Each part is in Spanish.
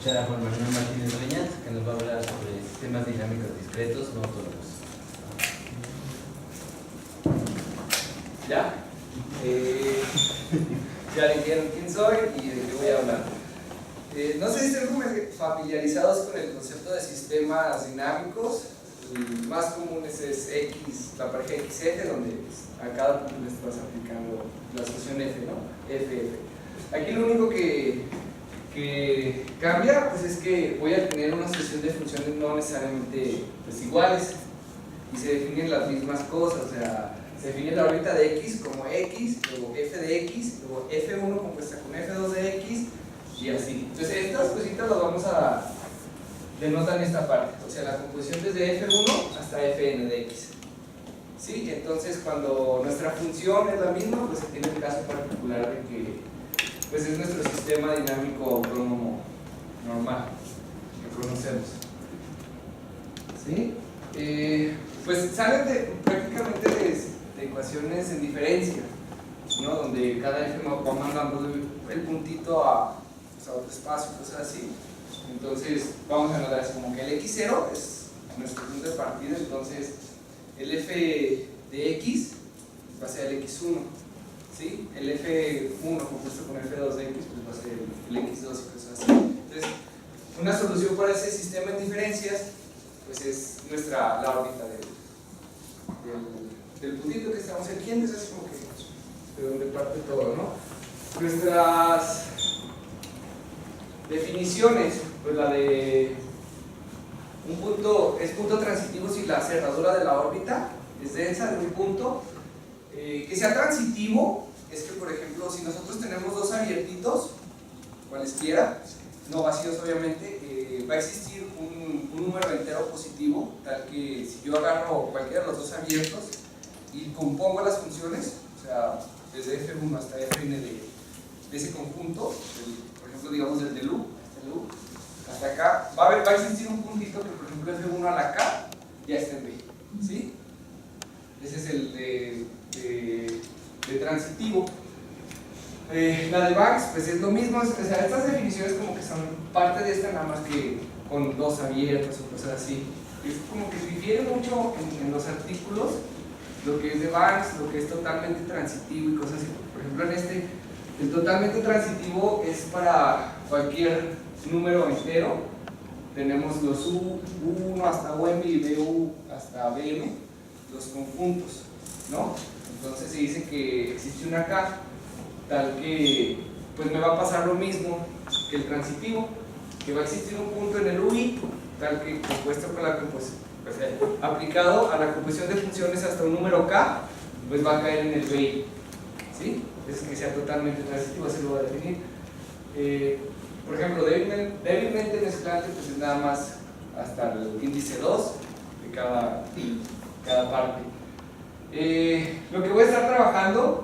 escuchar a Juan Manuel Martínez Reñat, que nos va a hablar sobre sistemas dinámicos discretos no autónomos. ¿Ya? Ya dijeron quién soy y de qué voy a hablar. No sé si están familiarizados con el concepto de sistemas dinámicos. El más común es X, la pareja XF, donde a cada punto le estás aplicando la solución F, ¿no? FF. Aquí lo único que cambia pues es que voy a tener una sucesión de funciones no necesariamente pues, iguales, y se definen las mismas cosas. O sea, se define la órbita de X como X, luego F de X, luego F1 compuesta con F2 de X, y así. Entonces estas cositas las vamos a denotar en esta parte, o sea, la composición desde F1 hasta Fn de X. ¿Sí? Entonces cuando nuestra función es la misma, pues se tiene el caso particular de que pues es nuestro sistema dinámico autónomo normal que conocemos. ¿Sí? Pues salen prácticamente de ecuaciones en diferencia, ¿no? Donde cada F va mandando el puntito a otro espacio, cosas así. Entonces vamos a anotar así como que el X0 es nuestro punto de partida, entonces el F de X va a ser el X1, ¿sí? El F1 compuesto con F2 de X pues va a ser el X2 y cosas así. Entonces una solución para ese sistema en diferencias pues es la órbita del puntito que estamos eligiendo. Es así como que de donde parte todo, ¿no? Nuestras definiciones, pues la de un punto es punto transitivo si la cerradura de la órbita es densa de un punto. Que sea transitivo es que, por ejemplo, si nosotros tenemos dos abiertitos, cualesquiera, no vacíos obviamente, va a existir un número entero positivo, tal que si yo agarro cualquiera de los dos abiertos y compongo las funciones, o sea, desde F1 hasta Fn de ese conjunto, por ejemplo, digamos el del U, hasta acá, va a existir un puntito que, por ejemplo, F1 a la K ya está en B, ¿sí? Ese es el de transitivo. La de Banks, pues es lo mismo. O sea, estas definiciones como que son parte de esta, nada más que con dos abiertos o cosas así. Es como que difiere mucho en los artículos lo que es de Banks, lo que es totalmente transitivo y cosas así. Por ejemplo, en este, el totalmente transitivo es para cualquier número entero. Tenemos los U1 hasta UM y BU hasta BM, los conjuntos, ¿no? Entonces se dice que existe una K tal que pues me va a pasar lo mismo que el transitivo, que va a existir un punto en el UI tal que compuesto con la composición, pues, aplicado a la composición de funciones hasta un número K, pues va a caer en el BI, ¿sí? Es que sea totalmente transitivo, así lo voy a definir. Por ejemplo, débilmente mezclante pues es nada más hasta el índice 2 de cada parte. Lo que voy a estar trabajando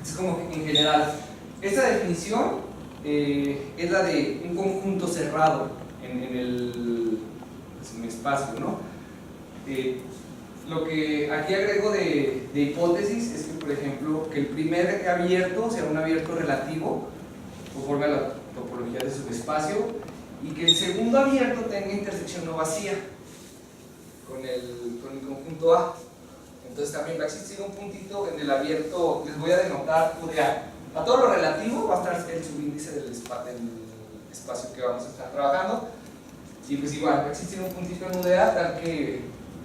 es como que en general, esta definición es la de un conjunto cerrado en el espacio, ¿no? Lo que aquí agrego de hipótesis es que, por ejemplo, que el primer abierto sea un abierto relativo conforme a la topología de subespacio, y que el segundo abierto tenga intersección no vacía con el conjunto A. Entonces también va a existir un puntito en el abierto, les voy a denotar UDA. A todo lo relativo va a estar el subíndice del espacio que vamos a estar trabajando, y pues igual va a existir un puntito en UDA tal que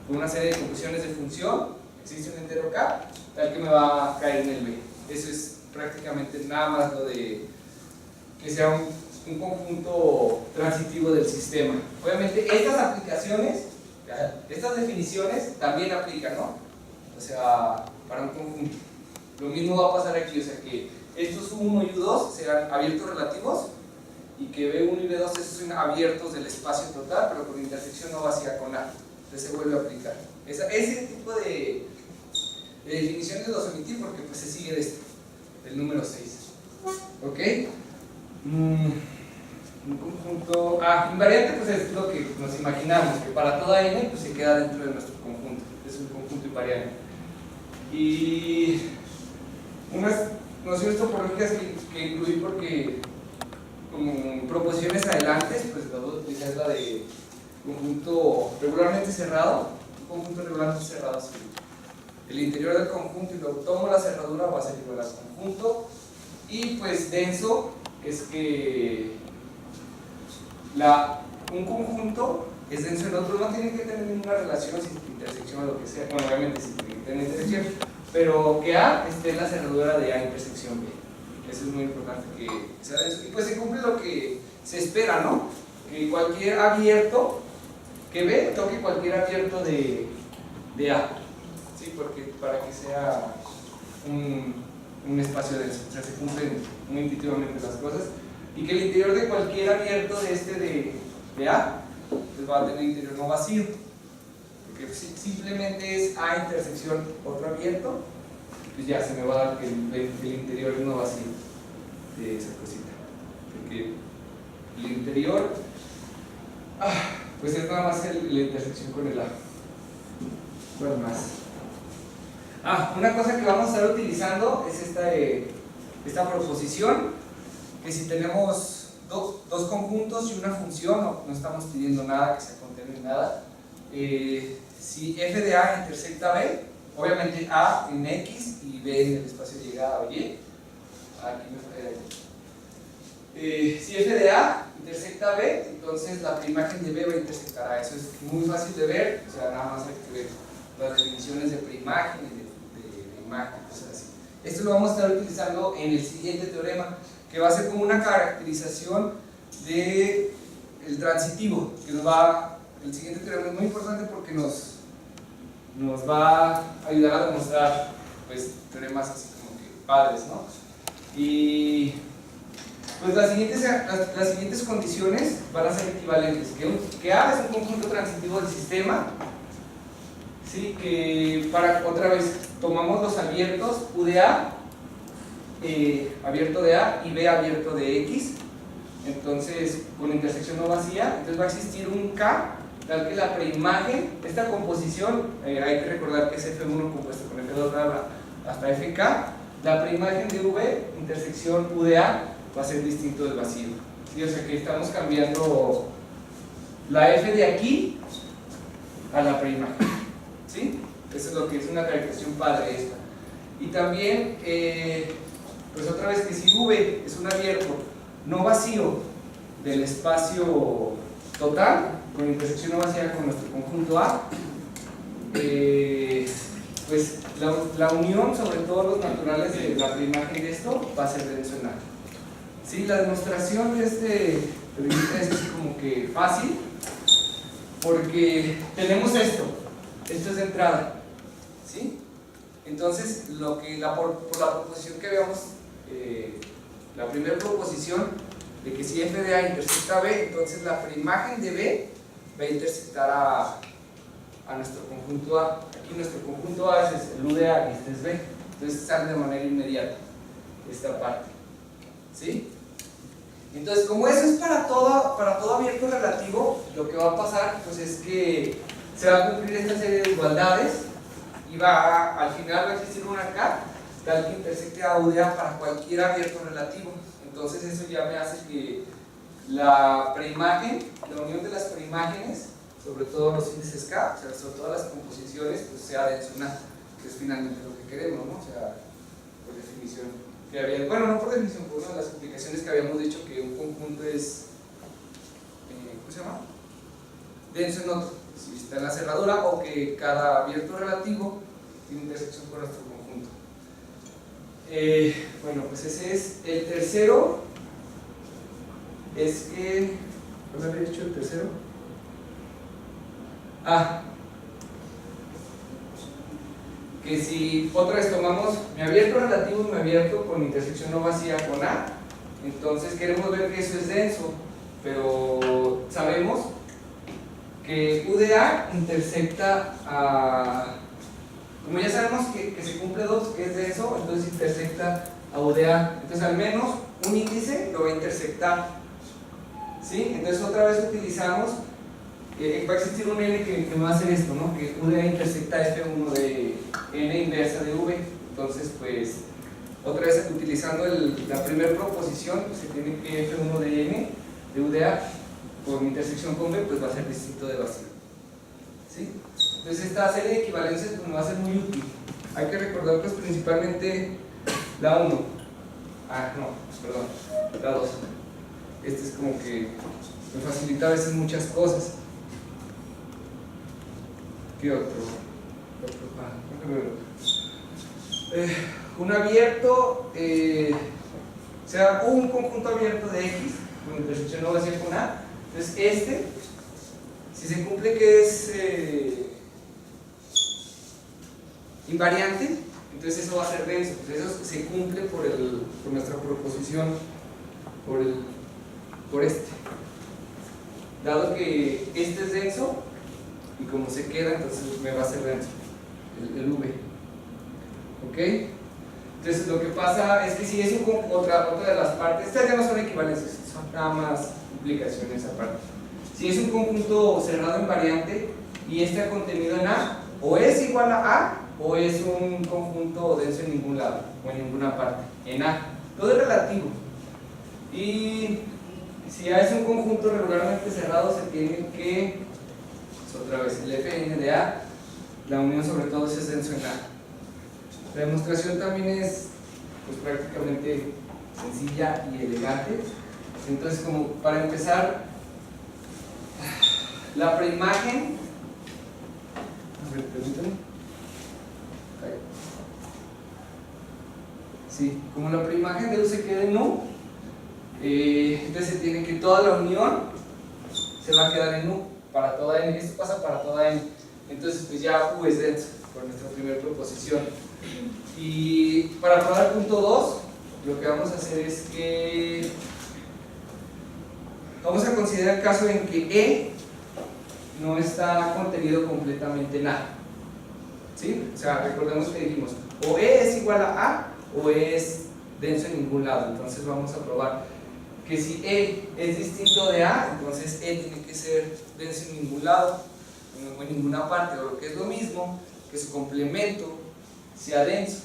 con una serie de composiciones de función existe un entero K tal que me va a caer en el B. Eso es prácticamente nada más lo de que sea un conjunto transitivo del sistema. Obviamente estas aplicaciones, estas definiciones también aplican, ¿no? O sea, para un conjunto. Lo mismo va a pasar aquí, o sea que estos U1 y U2 serán abiertos relativos, y que B1 y B2 esos son abiertos del espacio total, pero con intersección no vacía con A. Entonces se vuelve a aplicar. Ese tipo de definiciones los omití porque pues se sigue de esto, el número 6. ¿Ok? Un conjunto invariante pues es lo que nos imaginamos, que para toda n pues se queda dentro de nuestro conjunto, es un conjunto invariante. Y unas nociones topológicas que incluí porque como proposiciones adelante adelante, pues la voy a utilizar, es la de conjunto regularmente cerrado. Un conjunto regularmente cerrado, sí. El interior del conjunto, y luego tomo la cerradura, va a ser igual al conjunto. Y pues denso es que un conjunto es denso en otro, no tiene que tener ninguna relación, intersección o lo que sea. Bueno, obviamente sí tiene que tener intersección, pero que A esté en la cerradura de A intersección B. Eso es muy importante que sea denso. Y pues se cumple lo que se espera, ¿no? Que cualquier abierto que B toque cualquier abierto de A. ¿Sí? Porque para que sea un espacio denso, o sea, se cumplen muy intuitivamente las cosas. Y que el interior de cualquier abierto de A pues va a tener interior no vacío, porque simplemente es A intersección otro abierto, pues ya se me va a dar que el interior es no vacío de esa cosita, porque el interior pues es nada más la intersección con el A. ¿Cuál más? Una cosa que vamos a estar utilizando es esta proposición, que si tenemos dos conjuntos y una función, no estamos pidiendo nada que se contenga en nada, si f de A intersecta B, obviamente A en X y B en el espacio llegada o Y, aquí me fallé. Si f de A intersecta B, entonces la preimagen de B va a intersectar A. Eso es muy fácil de ver, o sea, nada más hay que ver las definiciones de preimagen y de imagen, cosas así. Esto lo vamos a estar utilizando en el siguiente teorema, que va a ser como una caracterización del transitivo, que el siguiente teorema es muy importante porque nos va a ayudar a demostrar pues teoremas así como que padres, ¿no? Y pues las siguientes condiciones van a ser equivalentes, que A es un conjunto transitivo del sistema, ¿sí? Que otra vez tomamos los abiertos U de A, abierto de A y B abierto de X, entonces con intersección no vacía, entonces va a existir un K tal que la preimagen, esta composición, hay que recordar que es F1 compuesto con F2 hasta FK, la preimagen de V intersección U de A va a ser distinto del vacío, ¿sí? O sea que estamos cambiando la F de aquí a la preimagen, ¿sí? Eso es lo que es una caracterización padre esta. Y también pues otra vez que si V es un abierto no vacío del espacio total, con intersección no vacía con nuestro conjunto A, pues la unión sobre todos los naturales de la preimagen de esto va a ser denso en A. ¿Sí? La demostración de este teorema es así como que fácil, porque tenemos esto es de entrada, ¿sí? Entonces, por la proposición que veamos, la primera proposición de que si f de A intersecta B, entonces la preimagen de B va a intersectar a nuestro conjunto A. Aquí nuestro conjunto A es el U de A y este es B, entonces sale de manera inmediata esta parte, ¿sí? Entonces, como eso es para todo abierto relativo, lo que va a pasar pues es que se va a cumplir esta serie de igualdades y al final va a existir una K tal que intersecte a U de A para cualquier abierto relativo. Entonces eso ya me hace que la preimagen, la unión de las preimágenes, sobre todo los índices K, o sea, sobre todas las composiciones, pues sea denso en A, que es finalmente lo que queremos, ¿no? O sea, por definición que había, bueno, no por definición, por una de las explicaciones que habíamos dicho que un conjunto es, ¿cómo se llama? Denso en otro, si está en la cerradura, o que cada abierto relativo tiene intersección con nuestro conjunto. Bueno, pues ese es el tercero. Es que, ¿cuál había dicho el tercero? Que si otra vez tomamos mi abierto relativo y mi abierto con intersección no vacía con A, entonces queremos ver que eso es denso, pero sabemos que U de A intersecta a, como ya sabemos que se cumple 2, que es denso, entonces intersecta a U de A, entonces al menos un índice lo va a intersectar, ¿sí? Entonces otra vez utilizamos, va a existir un N que me va a hacer esto, ¿no? Que U de A intersecta F1 de N inversa de V, entonces pues otra vez utilizando la primera proposición, se tiene que F1 de N de U de A por intersección con B, pues va a ser distinto de vacío. ¿Sí? Entonces esta serie de equivalencias pues, me va a ser muy útil. Hay que recordar pues principalmente la 1. Ah, no, perdón, la 2. Este es como que me facilita a veces muchas cosas. ¿Qué otro? Un abierto, sea un conjunto abierto de X con intersección no vacía con A. Entonces este, si se cumple que es invariante, entonces eso va a ser denso. Entonces eso se cumple por nuestra proposición, por este. Dado que este es denso, y como se queda, entonces me va a ser denso el V. ¿Ok? Entonces lo que pasa es que si es otra de las partes, estas ya no son equivalencias, son nada más implicaciones aparte. Si es un conjunto cerrado invariante y este ha contenido en A, o es igual a A, o es un conjunto denso en ningún lado, o en ninguna parte, en A. Todo es relativo. Y si A es un conjunto regularmente cerrado, se tiene que, otra vez, el Fn de A, la unión sobre todo es denso en A. La demostración también es pues, prácticamente sencilla y elegante. Entonces, como para empezar, la preimagen, a ver, permítanme. Sí, como la preimagen de U se queda en U, entonces se tiene que toda la unión se va a quedar en U para toda N. Esto pasa para toda N. Entonces, pues ya U es denso por nuestra primera proposición. Y para probar el punto 2, lo que vamos a hacer es que vamos a considerar el caso en que E no está contenido completamente en A. ¿Sí? O sea, recordemos que dijimos o E es igual a A o E es denso en ningún lado. Entonces vamos a probar que si E es distinto de A, entonces E tiene que ser denso en ningún lado o en ninguna parte, o lo que es lo mismo, que su complemento sea denso.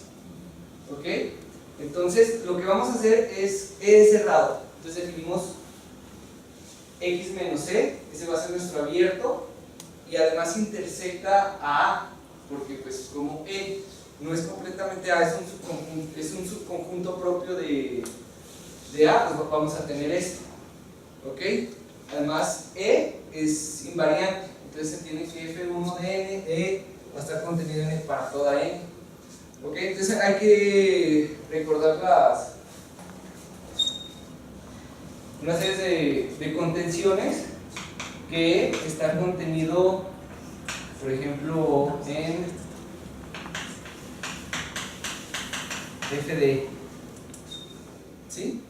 ¿Ok? Entonces lo que vamos a hacer es E cerrado. Entonces definimos X menos E, ese va a ser nuestro abierto, y además intersecta a A, porque pues como E no es completamente A, es un subconjunto propio de A, pues vamos a tener esto. ¿Ok? Además E es invariante, entonces se tiene que F1 de N, E va a estar contenido en N para toda N. ¿Ok? Entonces hay que recordar una serie de contenciones que están contenido, por ejemplo, en F de E. ¿Sí?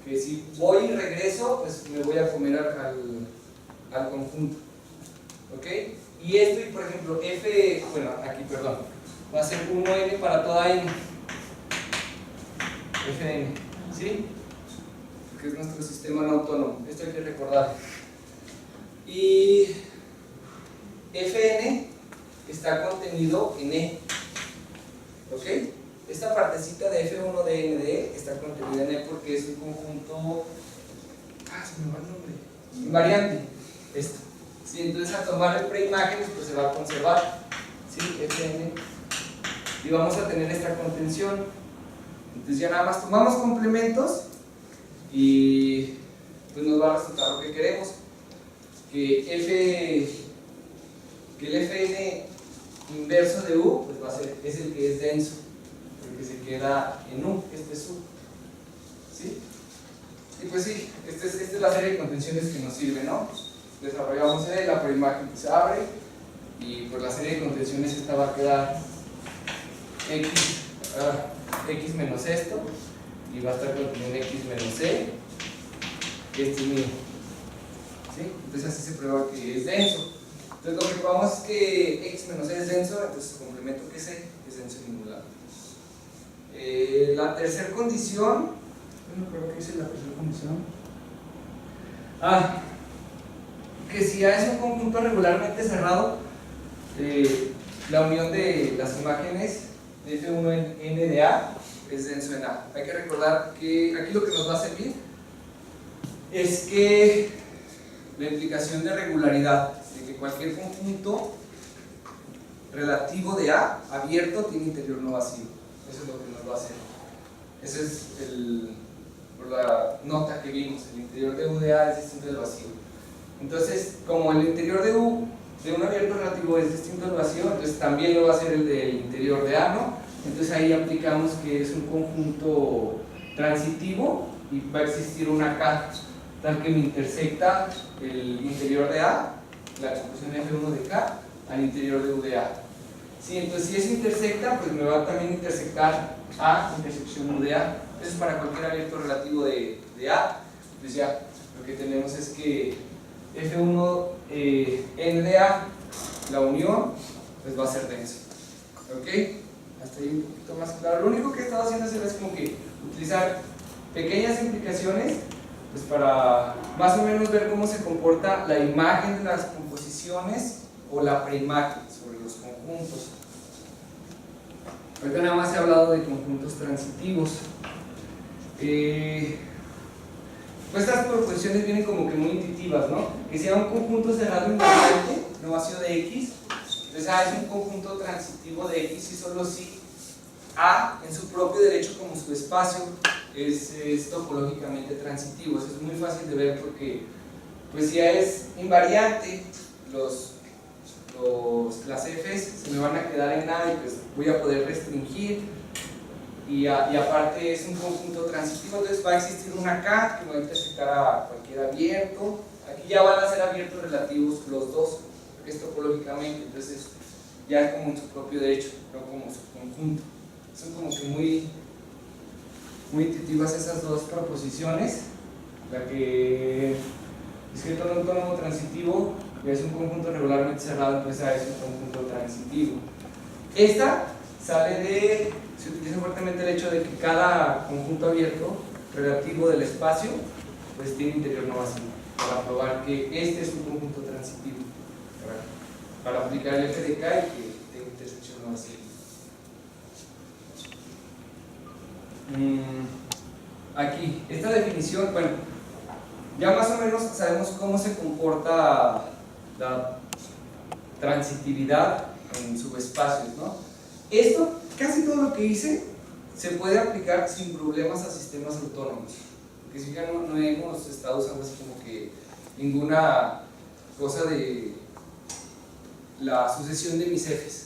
Que si voy y regreso, pues me voy a comer al conjunto. ¿Ok? Y esto, y por ejemplo, F, bueno, aquí, perdón, va a ser 1n para toda n. Fn, ¿sí? Que es nuestro sistema no autónomo. Esto hay que recordar. Y Fn está contenido en E. ¿Ok? Esta partecita de F1 de N de E está contenida en E porque es un conjunto. Se me va el nombre. Invariante. Esto. ¿Sí? Entonces, al tomar el preimágenes, pues se va a conservar. ¿Sí? Fn. Y vamos a tener esta contención. Entonces, ya nada más tomamos complementos y pues nos va a resultar lo que queremos. Que el Fn inverso de U pues va a ser, es el que es denso, porque se queda en U, este es U. ¿Sí? Y pues sí, esta es la serie de contenciones que nos sirve, ¿no? Desarrollamos la preimagen que se abre y por la serie de contenciones esta va a quedar X menos esto y va a estar contenido en X menos E. Este es mío. ¿Sí? Entonces así se prueba que es denso. Entonces lo que probamos es que X menos E es denso, entonces el complemento que es E es denso en ningún lado. La tercera condición, no creo que dice la tercera condición. Que si A es un conjunto regularmente cerrado, la unión de las imágenes de F1 en N de A es denso en A. Hay que recordar que aquí lo que nos va a servir es que la implicación de regularidad, de que cualquier conjunto relativo de A abierto tiene interior no vacío. Eso es lo que nos va a hacer. Esa es la nota que vimos. El interior de U de A es distinto del vacío. Entonces, como el interior de U de un abierto relativo es distinto al vacío, entonces también lo va a hacer el del interior de A, ¿no? Entonces ahí aplicamos que es un conjunto transitivo y va a existir una K tal que me intersecta el interior de A, la expresión F1 de K, al interior de U de A. Sí, entonces si eso intersecta, pues me va a también intersectar A intersección U de A. Eso es para cualquier abierto relativo de A. Pues ya, lo que tenemos es que F1 N de A, la unión, pues va a ser denso. ¿Ok? Hasta ahí un poquito más claro. Lo único que he estado haciendo es como que utilizar pequeñas implicaciones pues para más o menos ver cómo se comporta la imagen de las composiciones o la preimagen sobre los conjuntos. Ahorita nada más he hablado de conjuntos transitivos. Pues estas proposiciones vienen como que muy intuitivas, ¿no? Que sea un conjunto cerrado invariante, no vacío de X, entonces A es un conjunto transitivo de X y solo si A en su propio derecho como su espacio es topológicamente transitivo. Eso es muy fácil de ver porque pues si A es invariante, las Fs se me van a quedar en A y pues voy a poder restringir y aparte es un conjunto transitivo, entonces va a existir una K que me va a intersectar a cualquier abierto. Aquí ya van a ser abiertos relativos los dos, porque es topológicamente, entonces ya es como en su propio derecho, no como su conjunto. Son como que muy intuitivas esas dos proposiciones. La que escrito en un autónomo transitivo es un conjunto regularmente cerrado, entonces es un conjunto transitivo. Esta se utiliza fuertemente el hecho de que cada conjunto abierto relativo del espacio pues tiene interior no vacío, para probar que este es un conjunto transitivo, para aplicar el F de K y que tenga intersección no vacía. Aquí, esta definición, bueno, ya más o menos sabemos cómo se comporta la transitividad en subespacios, ¿no? Esto, casi todo lo que hice, se puede aplicar sin problemas a sistemas autónomos. Porque si ya no hemos estado usando así como que ninguna cosa de la sucesión de mis Fs.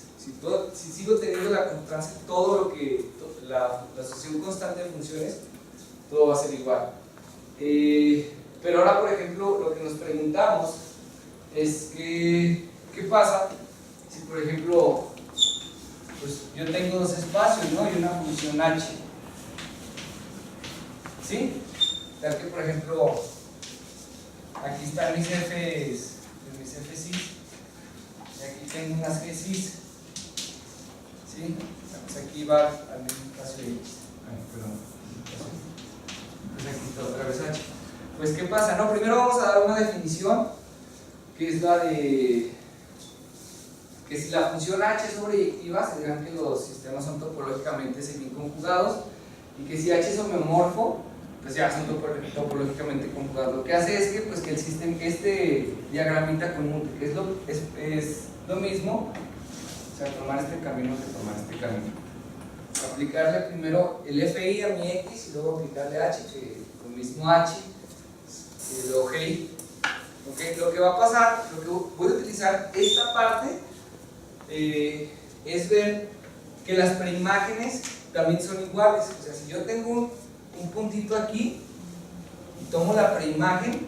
Si sigo teniendo la constancia, la sucesión constante de funciones, todo va a ser igual. Pero ahora, por ejemplo, lo que nos preguntamos es que, ¿qué pasa si, por ejemplo, pues yo tengo dos espacios, ¿no? Y una función h? ¿Sí? Tal que, por ejemplo, aquí están mis Fs, cis, y aquí tengo unas G cis. ¿Sí? Pues aquí va al mismo espacio X. Perdón. Pues aquí está otra vez H. Pues ¿qué pasa? No, primero vamos a dar una definición que es la de que si la función H es sobreyectiva, se dirán que los sistemas son topológicamente semiconjugados y que si H es homeomorfo, pues ya son topológicamente conjugados. Lo que hace es que, pues, que el sistema, este diagramita conmute, que es lo mismo, o sea, tomar este camino que tomar este camino. Aplicarle primero el FI a mi X y luego aplicarle H, que lo mismo H, y luego GI. ¿Okay? Lo que va a pasar, lo que voy a utilizar esta parte es ver que las preimágenes también son iguales. O sea, si yo tengo un puntito aquí y tomo la preimagen,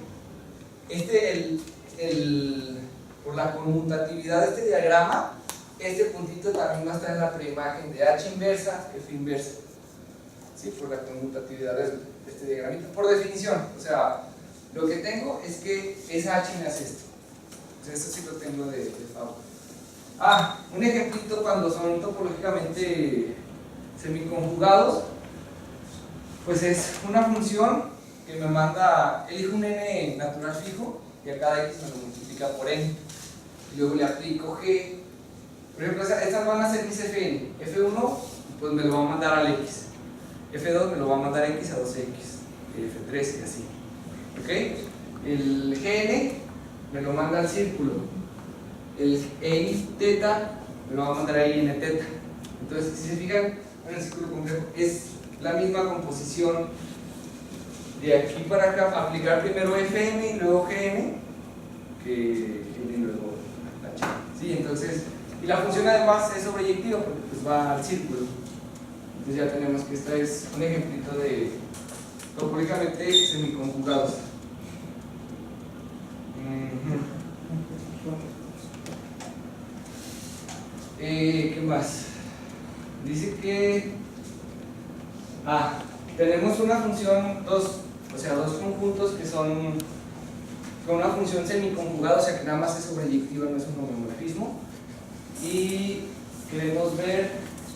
por la conmutatividad de este diagrama, este puntito también va a estar en la preimagen de H inversa, F inversa. ¿Sí? Por la conmutatividad de este diagramita. Por definición, o sea, lo que tengo es que esa H me hace esto. O sea, eso sí lo tengo de favor. Un ejemplito cuando son topológicamente semiconjugados, pues es una función que me manda, elijo un n natural fijo y a cada x me lo multiplica por n. Y luego le aplico g. Por ejemplo, estas van a ser mis Fn. F1 pues me lo va a mandar al x. F2 me lo va a mandar x a 2x. F3 y así. ¿ok? El GN me lo manda al círculo, el EI teta me lo va a mandar ahí en teta. Entonces, si se fijan, en el círculo complejo es la misma composición de aquí para acá. Aplicar primero FN y luego GN que N y luego H. ¿Sí? Entonces, y la función además es sobreyectiva porque pues va al círculo. Entonces ya tenemos que esta es un ejemplito de topológicamente semiconjugados. ¿Qué más? Dice que tenemos una función, dos conjuntos que son con una función semiconjugada, o sea que nada más es sobreyectiva, no es un homeomorfismo. Y queremos ver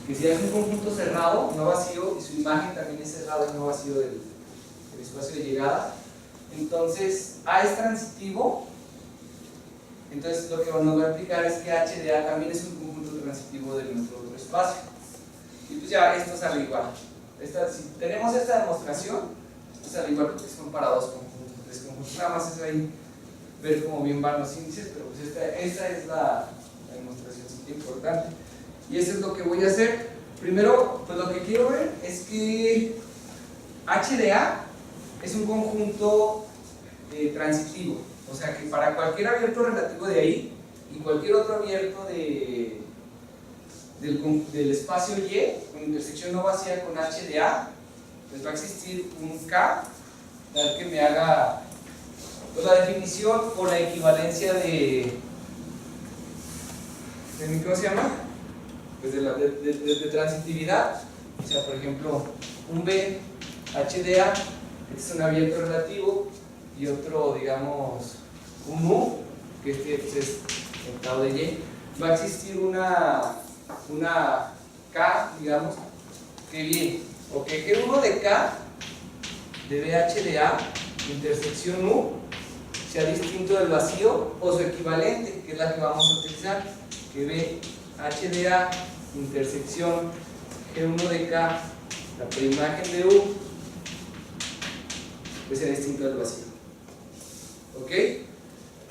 que si es un conjunto cerrado, no vacío, y su imagen también es cerrada y no vacío del espacio de llegada, entonces A es transitivo. Entonces lo que nos va a implicar es que H de A también es un conjunto transitivo de nuestro otro espacio. Y pues ya esto sale igual. Si tenemos esta demostración, esto sale igual porque son para dos conjuntos, tres conjuntos. Nada más es ahí ver cómo bien van los índices, pero pues esta es la demostración importante. Y eso es lo que voy a hacer. Primero, pues lo que quiero ver es que H de A es un conjunto transitivo. O sea que para cualquier abierto relativo de ahí y cualquier otro abierto del espacio Y con intersección no vacía con H de A, pues va a existir un K tal que me haga pues, la definición o la equivalencia ¿cómo se llama? Pues de transitividad. O sea, por ejemplo, un B H de A, este es un abierto relativo, y otro, digamos, un U, que este pues, es el tau de Y, va a existir una K, digamos, que bien, o que uno de K de BH de A, intersección U, sea distinto del vacío, o su equivalente, que es la que vamos a utilizar, que BH de A, intersección G1 de K, la preimagen de U, pues sea distinto del vacío. ¿Ok?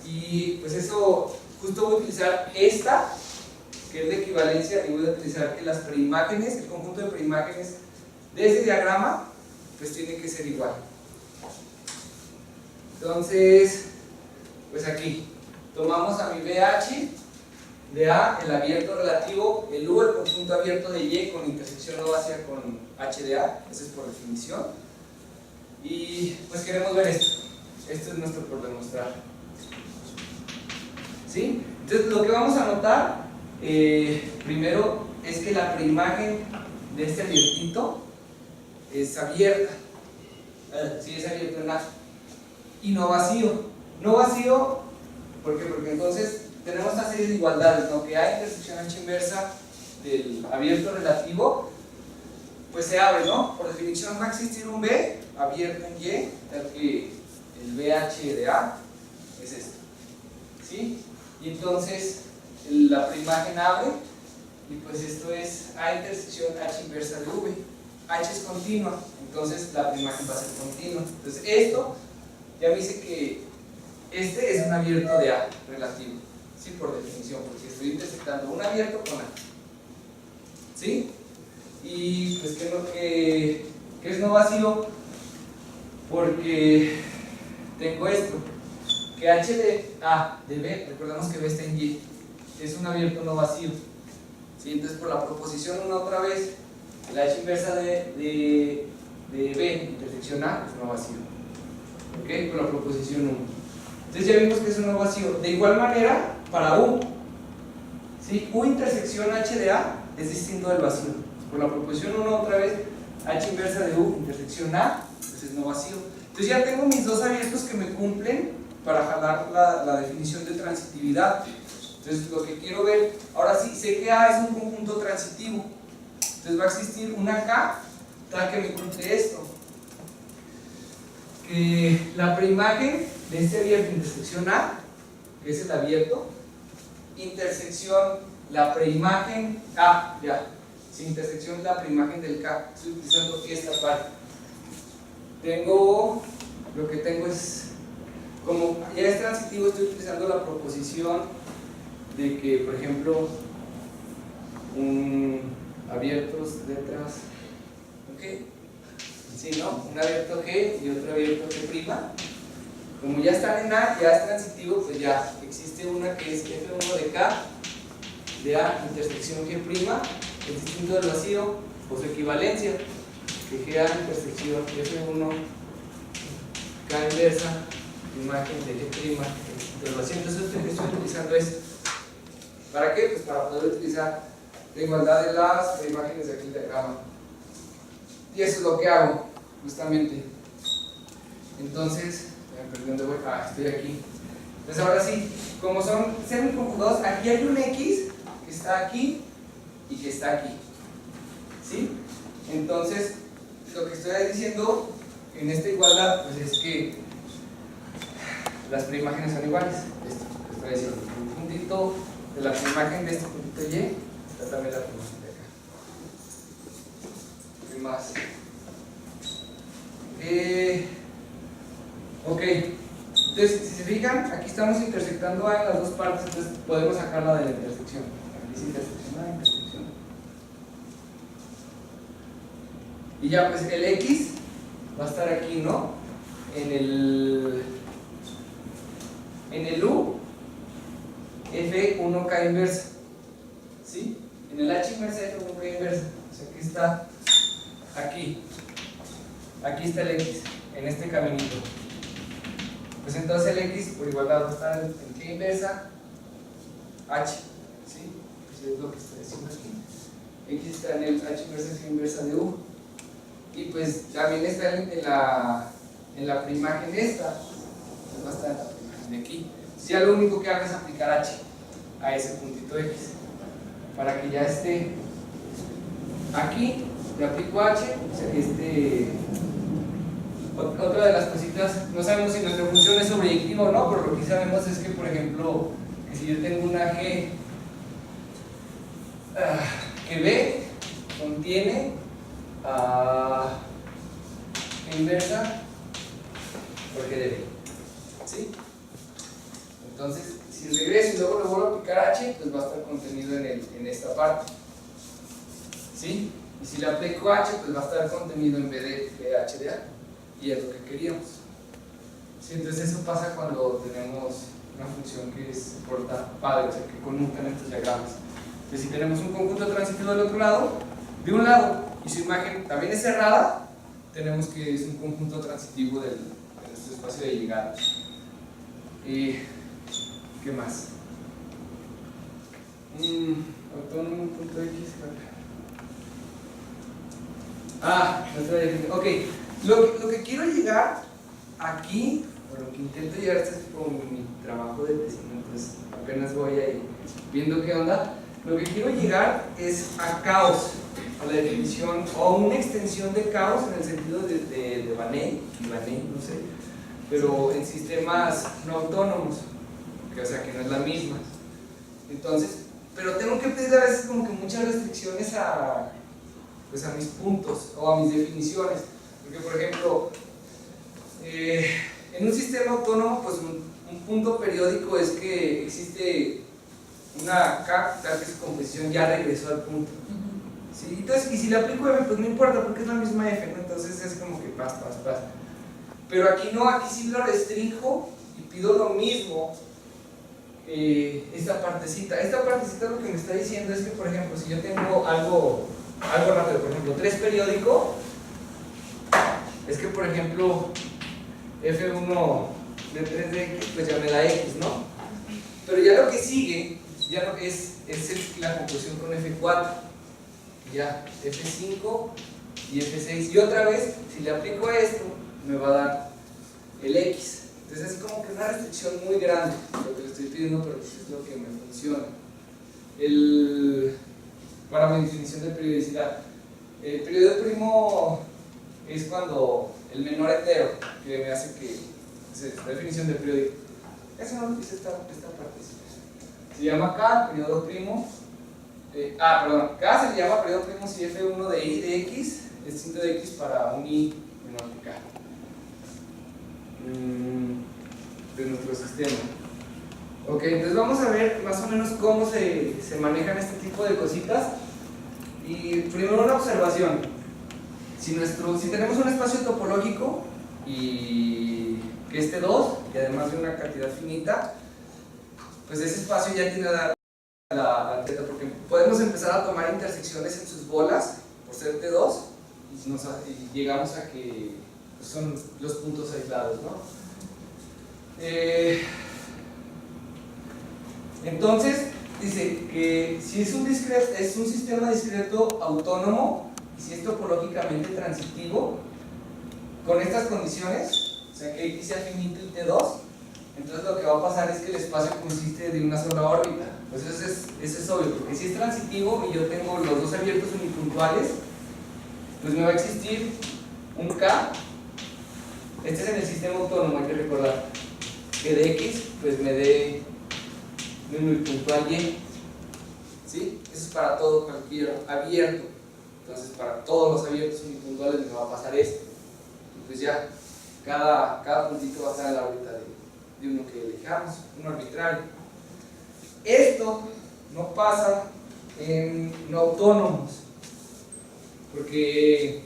Y pues eso, justo voy a utilizar esta, que es de equivalencia, y voy a utilizar que las preimágenes, el conjunto de preimágenes de ese diagrama, pues tiene que ser igual. Entonces, pues aquí, tomamos a mi BH de A, el abierto relativo, el U, el conjunto abierto de Y con intersección no vacía con H de A, eso es por definición. Y pues queremos ver esto. Esto es nuestro por demostrar. ¿Sí? Entonces lo que vamos a notar primero es que la preimagen de este abiertito es abierta. Sí, es abierto en A. Y no vacío. No vacío, ¿por qué? Porque entonces tenemos una serie de igualdades, ¿no? Que A intersección H inversa del abierto relativo, pues se abre, ¿no? Por definición va a existir un B abierto en Y, tal que el BH de A es esto, ¿sí? Y entonces la preimagen abre y pues esto es A intersección H inversa de V. H es continua, entonces la preimagen va a ser continua. Entonces esto ya me dice que este es un abierto de A relativo, ¿sí? Por definición, porque estoy intersectando un abierto con A, ¿sí? Y pues ¿qué es no vacío? Porque tengo esto, que H de A de B, recordamos que B está en Y, es un abierto no vacío, ¿sí? Entonces por la proposición una otra vez, la H inversa de B intersección A es no vacío, ¿ok? Por la proposición 1. Entonces ya vimos que es un no vacío. De igual manera para U, ¿sí? U intersección H de A es distinto del vacío. Por la proposición 1 otra vez, H inversa de U intersección A, pues es no vacío. Entonces ya tengo mis dos abiertos que me cumplen para jalar la definición de transitividad. Entonces lo que quiero ver, ahora sí, sé que A es un conjunto transitivo. Entonces va a existir una K tal que me cumple esto. Que la preimagen de este abierto intersección A, que es el abierto, intersección la preimagen A, ya, sin intersección la preimagen del K. Estoy utilizando esta parte. Tengo lo que tengo es, como ya es transitivo, estoy utilizando la proposición de que, por ejemplo, un abiertos, letras, ¿ok? Sí, ¿no? Un abierto G y otro abierto G'. Como ya están en A, ya es transitivo, pues ya existe una que es F1 de K, de A, intersección G', es distinto del vacío, o su equivalencia, que GA intersección F1, K inversa, imagen de G', es distinto del vacío. Entonces estoy utilizando esto. ¿Para qué? Pues para poder utilizar la igualdad de las imágenes de aquí el diagrama. Y eso es lo que hago, justamente. Entonces, perdón, ¿dónde voy? Estoy aquí. Entonces ahora sí, como son semiconjugados, aquí hay un X que está aquí y que está aquí. ¿Sí? Entonces, lo que estoy diciendo en esta igualdad, pues es que las preimágenes son iguales. Esto que estoy diciendo. Un puntito de la preimagen de este puntito Y, está también la preimagen de acá. ¿Qué más? Ok, entonces si se fijan, aquí estamos intersectando A en las dos partes, entonces podemos sacarla de la intersección. Aquí se intersecciona, intersección. Y ya, pues el X va a estar aquí, ¿no? En el U, F1K inversa. ¿Sí? En el H inversa, F1K inversa. O sea, aquí está, aquí. Aquí está el X, en este caminito. Pues entonces el X por igualdad va a estar en K inversa H, ¿sí? Pues es lo que estoy diciendo aquí. X está en el H inversa K inversa de U. Y pues también está en la preimagen esta. Pues va a estar en la preimagen de aquí. Si ya lo único que hago es aplicar H a ese puntito X. Para que ya esté aquí, le aplico H, o sea, otra de las cositas, no sabemos si nuestra función es sobreyectiva o no, pero lo que sabemos es que, por ejemplo, que si yo tengo una G que B contiene inversa por G de B, ¿sí? Entonces, si regreso y luego le vuelvo a aplicar H, pues va a estar contenido en esta parte, ¿sí? Y si le aplico H, pues va a estar contenido en B de H de A. Y es lo que queríamos. Sí, entonces eso pasa cuando tenemos una función que es corta padre, o sea, que conmutan estos diagramas. Entonces, si tenemos un conjunto transitivo del otro lado, de un lado, y su imagen también es cerrada, tenemos que es un conjunto transitivo de nuestro espacio de llegada. ¿Qué más? Autónomo, punto X. Nuestra definición. Ok. Lo que quiero llegar aquí, o lo que intento llegar, este es como mi trabajo de tesis, entonces apenas voy ahí viendo qué onda. Lo que quiero llegar es a caos, a la definición, o una extensión de caos en el sentido de Baney, no sé, pero en sistemas no autónomos, que, o sea, que no es la misma. Entonces, pero tengo que pedir a veces como que muchas restricciones pues a mis puntos o a mis definiciones. Porque, por ejemplo, en un sistema autónomo, pues un punto periódico es que existe una K, tal que su composición ya regresó al punto. ¿Sí? Entonces, y si le aplico F, pues no importa porque es la misma F, ¿no? Entonces es como que paz. Pero aquí no, aquí sí lo restringo y pido lo mismo. Esta partecita lo que me está diciendo es que, por ejemplo, si yo tengo algo rápido, por ejemplo, 3 periódico, es que, por ejemplo, F1 de 3 de X, pues ya me da X, ¿no? Pero ya lo que sigue, ya no es la conclusión con F4, ya F5 y F6, y otra vez, si le aplico esto, me va a dar el X. Entonces es como que una restricción muy grande lo que le estoy pidiendo, pero pues es lo que me funciona. Para mi definición de periodicidad, el periodo primo es cuando el menor entero que me hace que la definición de periódico, eso no lo dice esta parte, se llama K, periodo primo, K se le llama periodo primo si F1 de Y de X es distinto de X para un Y menor que K. sistema. Ok, entonces vamos a ver más o menos cómo se manejan este tipo de cositas. Y primero una observación. Si tenemos un espacio topológico y que es T2, y además de una cantidad finita, pues ese espacio ya tiene la teta, porque podemos empezar a tomar intersecciones en sus bolas por ser T2 y llegamos a que son los puntos aislados, ¿no? Entonces dice que si es un sistema discreto autónomo y si es topológicamente transitivo con estas condiciones, o sea que X sea finito y T2, entonces lo que va a pasar es que el espacio consiste de una sola órbita. Pues eso es obvio, porque si es transitivo y yo tengo los dos abiertos unipuntuales, pues me va a existir un K. Este es en el sistema autónomo, hay que recordar que de X pues me dé un unipuntual Y, ¿sí? Eso es para todo cualquier abierto. Entonces para todos los abiertos unipuntuales me va a pasar esto. Pues ya cada puntito va a estar en la órbita de uno que elijamos, uno arbitrario. Esto no pasa en no autónomos, porque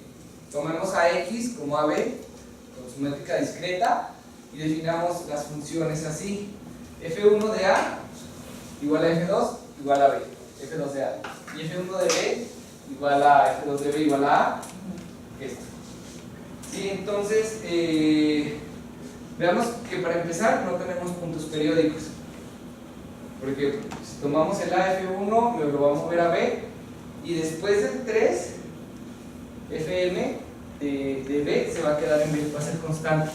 tomamos a X como AB con su métrica discreta y definamos las funciones así: F1 de A igual a F2 igual a B, F2 de A, y F1 de B igual a F2 de B igual a A, esto. Sí, entonces veamos que para empezar no tenemos puntos periódicos, porque si tomamos el A F1 lo vamos a mover a B, y después del 3 Fm de B se va a quedar en B, va a ser constante.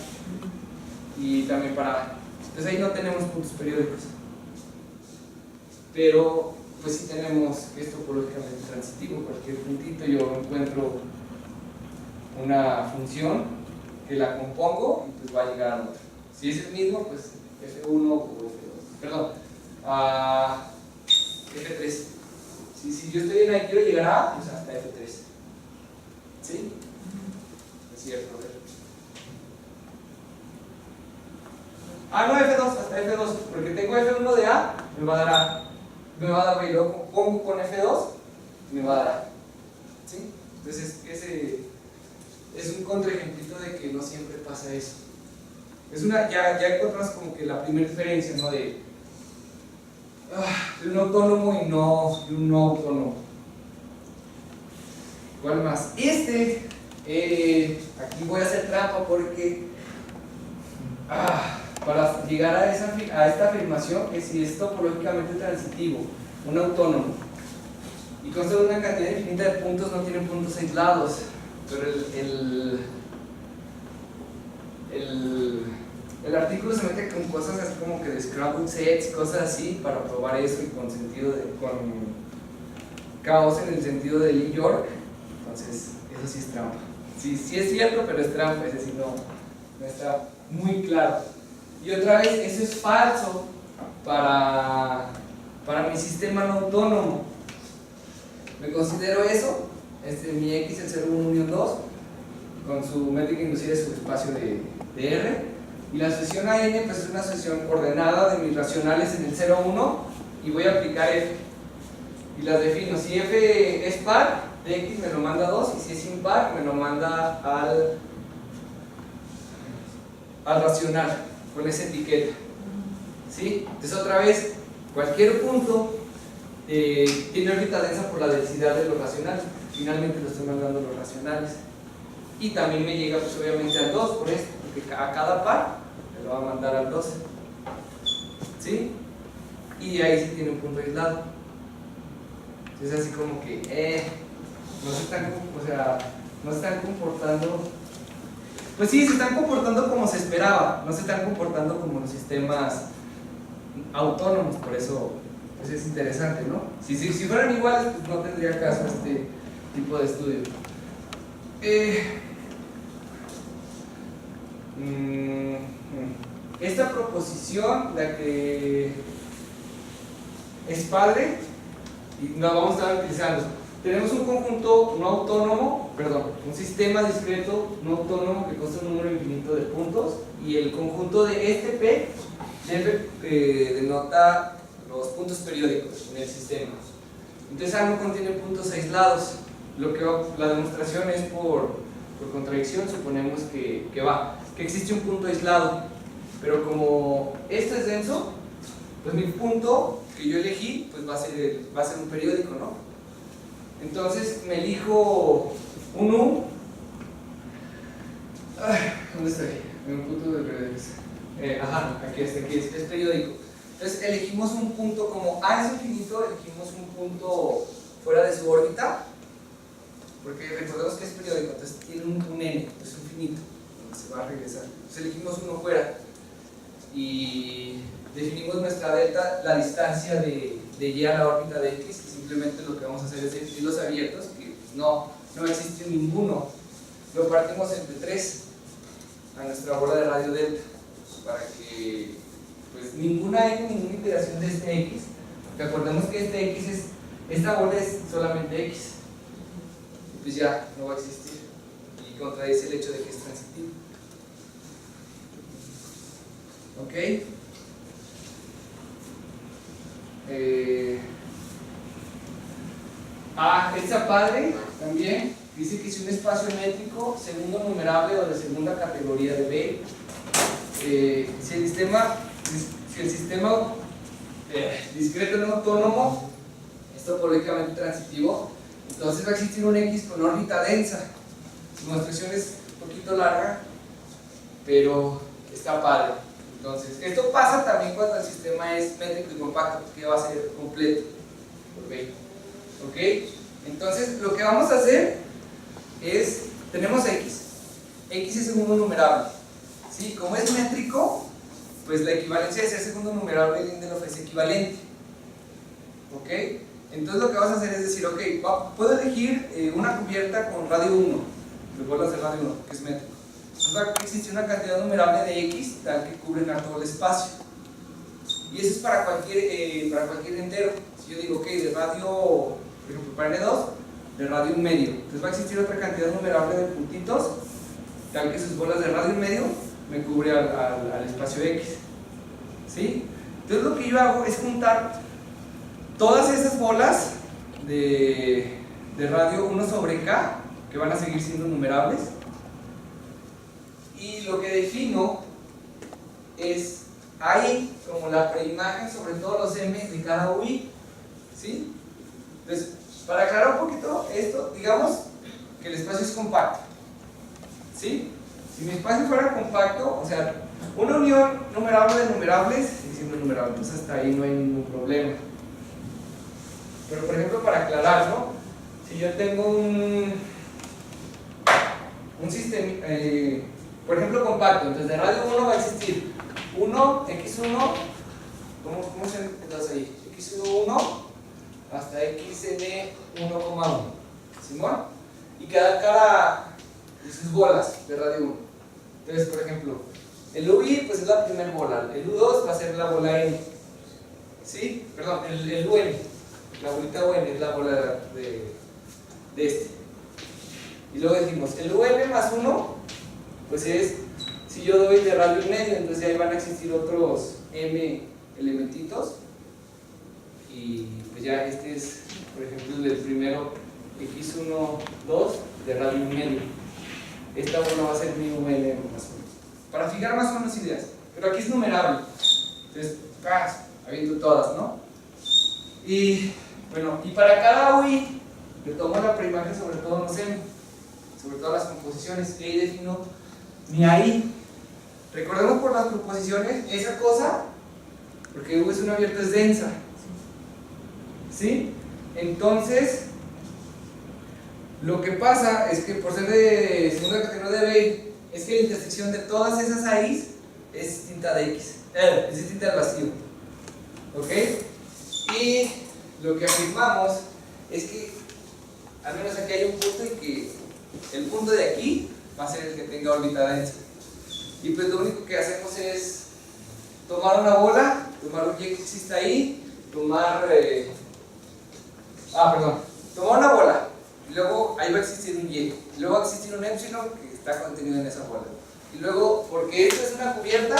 Y también entonces ahí no tenemos puntos periódicos, pero pues sí tenemos que es topológicamente transitivo. Cualquier puntito yo encuentro una función que la compongo y pues va a llegar a otra. Si es el mismo, pues F1 o F2, perdón, a F3. Si yo estoy en ahí quiero llegar a, pues hasta F3. ¿Sí? Es cierto, a ver. No, F2, hasta F2, porque tengo F1 de A, me va a dar A, me va a dar B, y luego pongo con F2, me va a dar A. ¿Sí? Entonces, ese es un contraejemplito de que no siempre pasa eso. Ya encontramos como que la primera diferencia, ¿no? De un autónomo y un no autónomo. ¿Cuál más? Aquí voy a hacer trampa porque para llegar a esta afirmación, que si es topológicamente transitivo, un autónomo, y consta de una cantidad infinita de puntos, no tienen puntos aislados, pero el artículo se mete con cosas así como que de Scrambled sets, cosas así, para probar eso, y con caos en el sentido de Lee York. Entonces eso sí es trampa. Sí es cierto, pero es trampa, es decir, no está muy claro. Y otra vez, eso es falso para mi sistema no autónomo. Me considero eso, mi X, el 0, 1, unión 2, con su métrica inducida y su espacio de R. Y la sucesión a N pues es una sucesión ordenada de mis racionales en el 0, 1, y voy a aplicar F. Y las defino. Si F es par, de X me lo manda a 2, y si es impar, me lo manda al racional, con esa etiqueta. ¿Sí? Entonces otra vez, cualquier punto tiene órbita densa por la densidad de los racionales. Finalmente lo estoy mandando a los racionales. Y también me llega pues obviamente al 2, por esto, porque a cada par me lo va a mandar al 12. ¿Sí? Y ahí sí tiene un punto aislado. Entonces así como que no se están comportando, pues sí, se están comportando como se esperaba, no se están comportando como los sistemas autónomos. Por eso pues es interesante, ¿no? Si fueran iguales, pues no tendría caso este tipo de estudio. Esta proposición, la que es padre, y la vamos a estar utilizando. Tenemos un conjunto no autónomo, un sistema discreto no autónomo que consta de un número infinito de puntos, y el conjunto de este P denota los puntos periódicos en el sistema. Entonces A no contiene puntos aislados. La demostración es por contradicción, suponemos que existe un punto aislado, pero como esto es denso, pues mi punto que yo elegí pues va a ser un periódico, ¿no? Entonces me elijo un U. ¿Dónde estoy? Un punto de periódicos. Aquí es periódico. Entonces elegimos un punto, como A es infinito, elegimos un punto fuera de su órbita, porque recordemos que es periódico, entonces tiene un N, es infinito, se va a regresar. Entonces elegimos uno fuera y definimos nuestra delta, la distancia de Y a la órbita de X, y simplemente lo que vamos a hacer es definir los abiertos, que pues no existe ninguno. Lo partimos entre 3 a nuestra bola de radio delta, para que pues ninguna iteración de este X. Recordemos que esta bola es solamente X, y pues ya no va a existir, y contradice el hecho de que es transitivo. ¿Ok? Esta padre también dice que si un espacio métrico segundo numerable o de segunda categoría de B, si el sistema discreto no autónomo es topológicamente transitivo, entonces va a existir un X con órbita densa. Su demostración es un poquito larga, pero está padre. Entonces, esto pasa también cuando el sistema es métrico y compacto, que va a ser completo. ¿Ok? Entonces, lo que vamos a hacer es, tenemos X es segundo numerable. ¿Sí? Como es métrico, pues la equivalencia de ser segundo numerable Lindell ofrece equivalente. ¿Ok? Entonces lo que vamos a hacer es decir, ok, puedo elegir una cubierta con radio 1, recuerdas el radio 1, que es métrico. Entonces va a existir una cantidad numerable de X tal que cubren a todo el espacio. Y eso es para cualquier entero. Si yo digo, ok, de radio, por ejemplo, para N2, de radio 1 medio. Entonces va a existir otra cantidad numerable de puntitos tal que sus bolas de radio 1 medio me cubre al espacio X. ¿Sí? Entonces lo que yo hago es juntar todas esas bolas de radio 1 sobre K, que van a seguir siendo numerables, y lo que defino es ahí como la preimagen sobre todos los M de cada UI. ¿Sí? Entonces, para aclarar un poquito esto, digamos que el espacio es compacto. ¿Sí? Si mi espacio fuera compacto, o sea, una unión numerable de numerables sigue siendo numerable, entonces hasta ahí no hay ningún problema. Pero por ejemplo, para aclarar, ¿no? Si yo tengo un sistema, por ejemplo, compacto, entonces de radio 1 va a existir 1, x1, ¿cómo se entonces ahí? x1 hasta xn1,1, ¿Simón? Y cada de sus bolas de radio 1. Entonces, por ejemplo, el UI pues es la primera bola, el U2 va a ser la bola N, ¿sí? Perdón, el UN, la bolita UN es la bola de este. Y luego decimos, el UN más 1, pues es, si yo doy de radio y medio, entonces ahí van a existir otros M elementitos. Y pues ya este es, por ejemplo, el del primero, X1, 2, de radio y medio. Esta bola va a ser mi UN más 1. Para fijar más o menos ideas. Pero aquí es numerable. Entonces, habiendo todas, ¿no? Y bueno, y para cada UI le tomo la preimagen sobre todo los M, sobre todas las composiciones, y ahí defino mi AI. Recordemos por las proposiciones esa cosa, porque U es una abierta, es densa. ¿Sí? Entonces, lo que pasa es que por ser de segunda categoría de B, es que la intersección de todas esas AIs es distinta de X, es distinta del vacío. ¿Ok? Y lo que afirmamos es que al menos aquí hay un punto y que el punto de aquí va a ser el que tenga órbita densa. Y pues lo único que hacemos es tomar una bola, tomar un Y que existe ahí, tomar una bola, y luego ahí va a existir un Y, y luego va a existir un épsilon que está contenido en esa bola. Y luego, porque esta es una cubierta,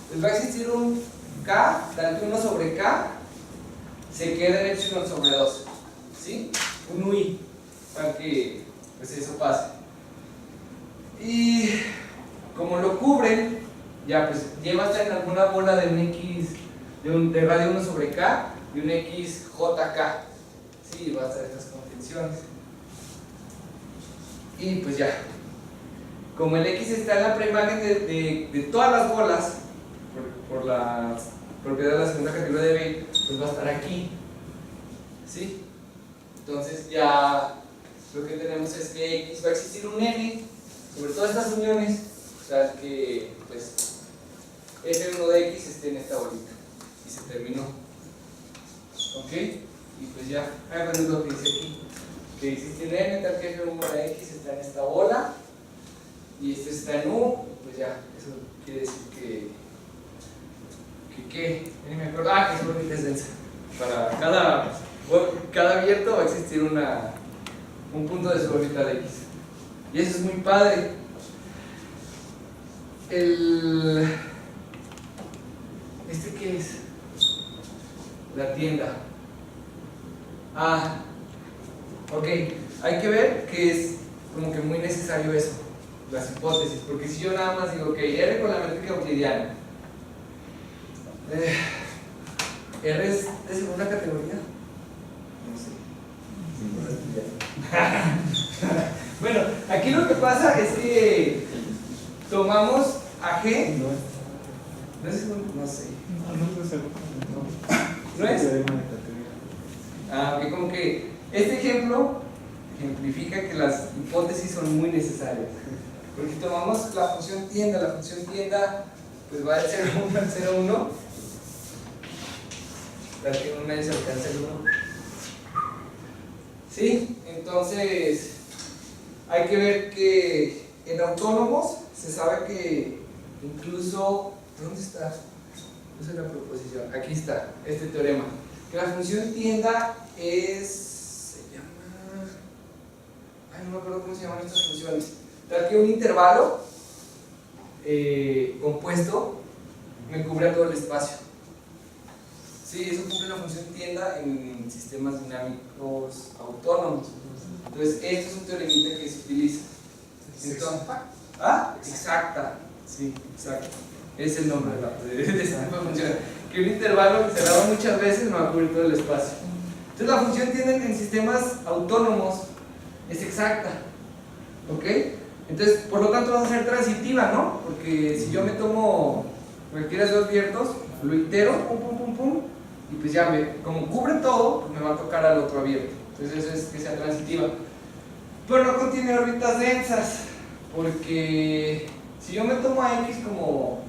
pues va a existir un K, tal que 1 sobre K, se queda en epsilon sobre 2. ¿Sí? Un UI, para que pues eso pase. Y como lo cubren, ya pues lleva hasta en alguna bola de un X, de radio 1 sobre K y un XJK. Sí, va a estar estas contenciones. Y pues ya. Como el X está en la preimagen de todas las bolas, por la propiedad de la segunda categoría de Bell, pues va a estar aquí. ¿Sí? Entonces ya lo que tenemos es que X va a existir un N sobre todas estas uniones, o sea que pues F1 de X esté en esta bolita. Y se terminó. ¿Ok? Y pues ya, bueno, es lo que dice aquí. Que existe un N tal que F1 de X está en esta bola. Y este está en U, pues ya, eso quiere decir que ni me acuerdo, que su órbita es densa. Para cada abierto va a existir un punto de su órbita de X. Y eso es muy padre. ¿Este qué es? La tienda. Ok, hay que ver que es como que muy necesario eso, las hipótesis, porque si yo nada más digo, ok, R con la métrica euclidiana, R es de segunda categoría, no sé. Bueno, aquí lo que pasa es que tomamos a G, no es segundo, no sé. ¿No es? Ok, como que este ejemplo ejemplifica que las hipótesis son muy necesarias. Porque tomamos la función tienda pues va del 0,1 al 0,1. Tal que en un medio se alcanza el 1. ¿Sí? Entonces, hay que ver que en autónomos se sabe que incluso. ¿Dónde está? Esa es la proposición. Aquí está, este teorema. Que la función tienda se llama. No me acuerdo cómo se llaman estas funciones. Tal que un intervalo compuesto me cubre todo el espacio. Sí, eso cumple la función tienda en sistemas dinámicos autónomos. Entonces, esto es un teoremita que se utiliza. Entonces, exacta. Sí, exacto. Es el nombre de esta función. Que un intervalo cerrado muchas veces me va a cubrir todo el espacio. Entonces, la función tienda en sistemas autónomos es exacta. ¿Ok? Entonces, por lo tanto, va a ser transitiva, ¿no? Porque si yo me tomo cualquiera de los abiertos, lo itero, pum, pum, pum, pum, y pues ya como cubre todo, pues me va a tocar al otro abierto. Entonces, eso es que sea transitiva. Pero no contiene órbitas densas, porque si yo me tomo a X como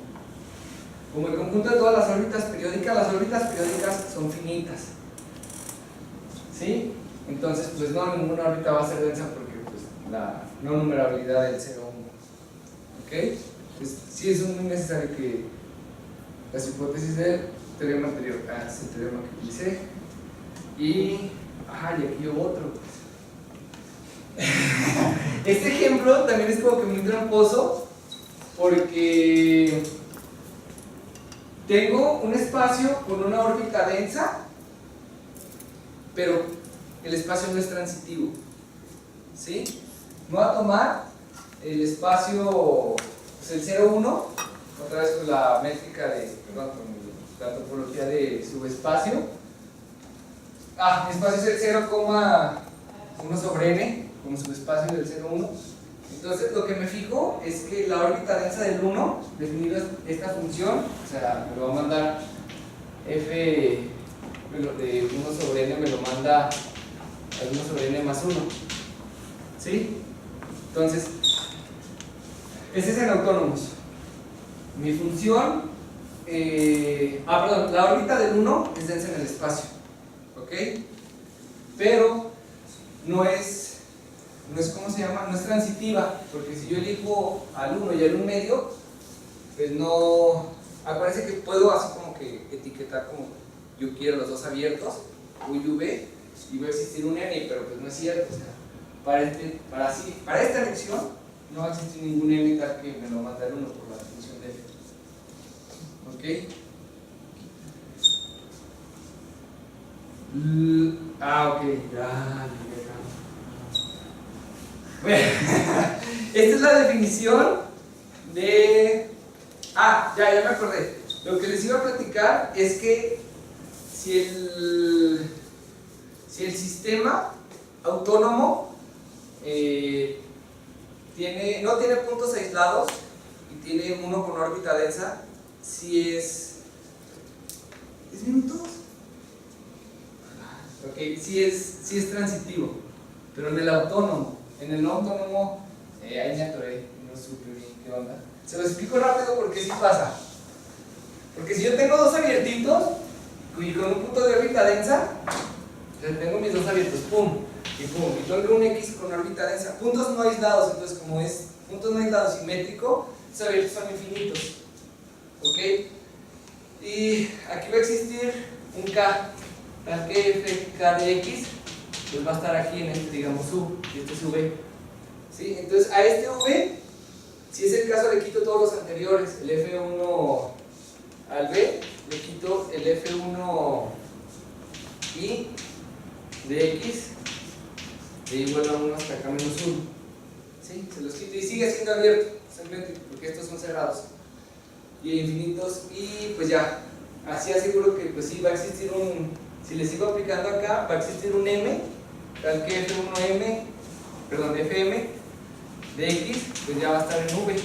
el conjunto de todas las órbitas periódicas son finitas. ¿Sí? Entonces, pues no, ninguna órbita va a ser densa porque pues, la no numerabilidad del 0,1. ¿Ok? Pues sí, es muy necesario que las hipótesis del teorema anterior, es el teorema que utilicé. Y aquí otro. Este ejemplo también es como que muy tramposo porque tengo un espacio con una órbita densa, pero el espacio no es transitivo. ¿Sí? Me voy a tomar el espacio, pues el 0,1, otra vez con la métrica con la topología de subespacio. Mi espacio es el 0,1 sobre n, como subespacio del 0,1. Entonces lo que me fijo es que la órbita densa del 1, definido esta función, o sea, me lo va a mandar f de 1 sobre n, me lo manda al 1 sobre n más 1. ¿Sí? Entonces, ese es en autónomos. Mi función, perdón, la órbita del 1 es densa en el espacio. ¿Ok? Pero no es ¿cómo se llama? No es transitiva, porque si yo elijo al 1 y al 1 medio, pues no. Parece que puedo así como que etiquetar como yo quiero los dos abiertos, U y V, y va a existir un N, pero pues no es cierto. O sea, para esta elección no va a existir ningún N tal que me lo manda el 1 por la función de F. ¿Ok? Ok, ya. Bueno, esta es la definición de... ya me acordé. Lo que les iba a platicar es que si el sistema autónomo no tiene puntos aislados y tiene uno con órbita densa, si es... ¿10 minutos? Ok, si es transitivo, pero en el autónomo, en el no autónomo, ahí me atoré, no supe bien qué onda. Se los explico rápido porque sí pasa. Porque si yo tengo dos abiertitos y con un punto de órbita densa, tengo mis dos abiertos, pum, y tengo un X con órbita densa, puntos no aislados, entonces como es puntos no aislados simétrico, esos abiertos son infinitos. ¿Ok? Y aquí va a existir un K, tal que f K de X, pues va a estar aquí en este, digamos, U, y este es V. ¿Sí? Entonces a este V, si es el caso, le quito todos los anteriores, el F1 al B, le quito el F1 I de X, de igual a 1 hasta acá menos 1. ¿Sí? Se los quito y sigue siendo abierto, simplemente porque estos son cerrados y infinitos, y pues ya, así aseguro que pues sí va a existir si le sigo aplicando acá, va a existir un M, tal que FM de X, pues ya va a estar en V.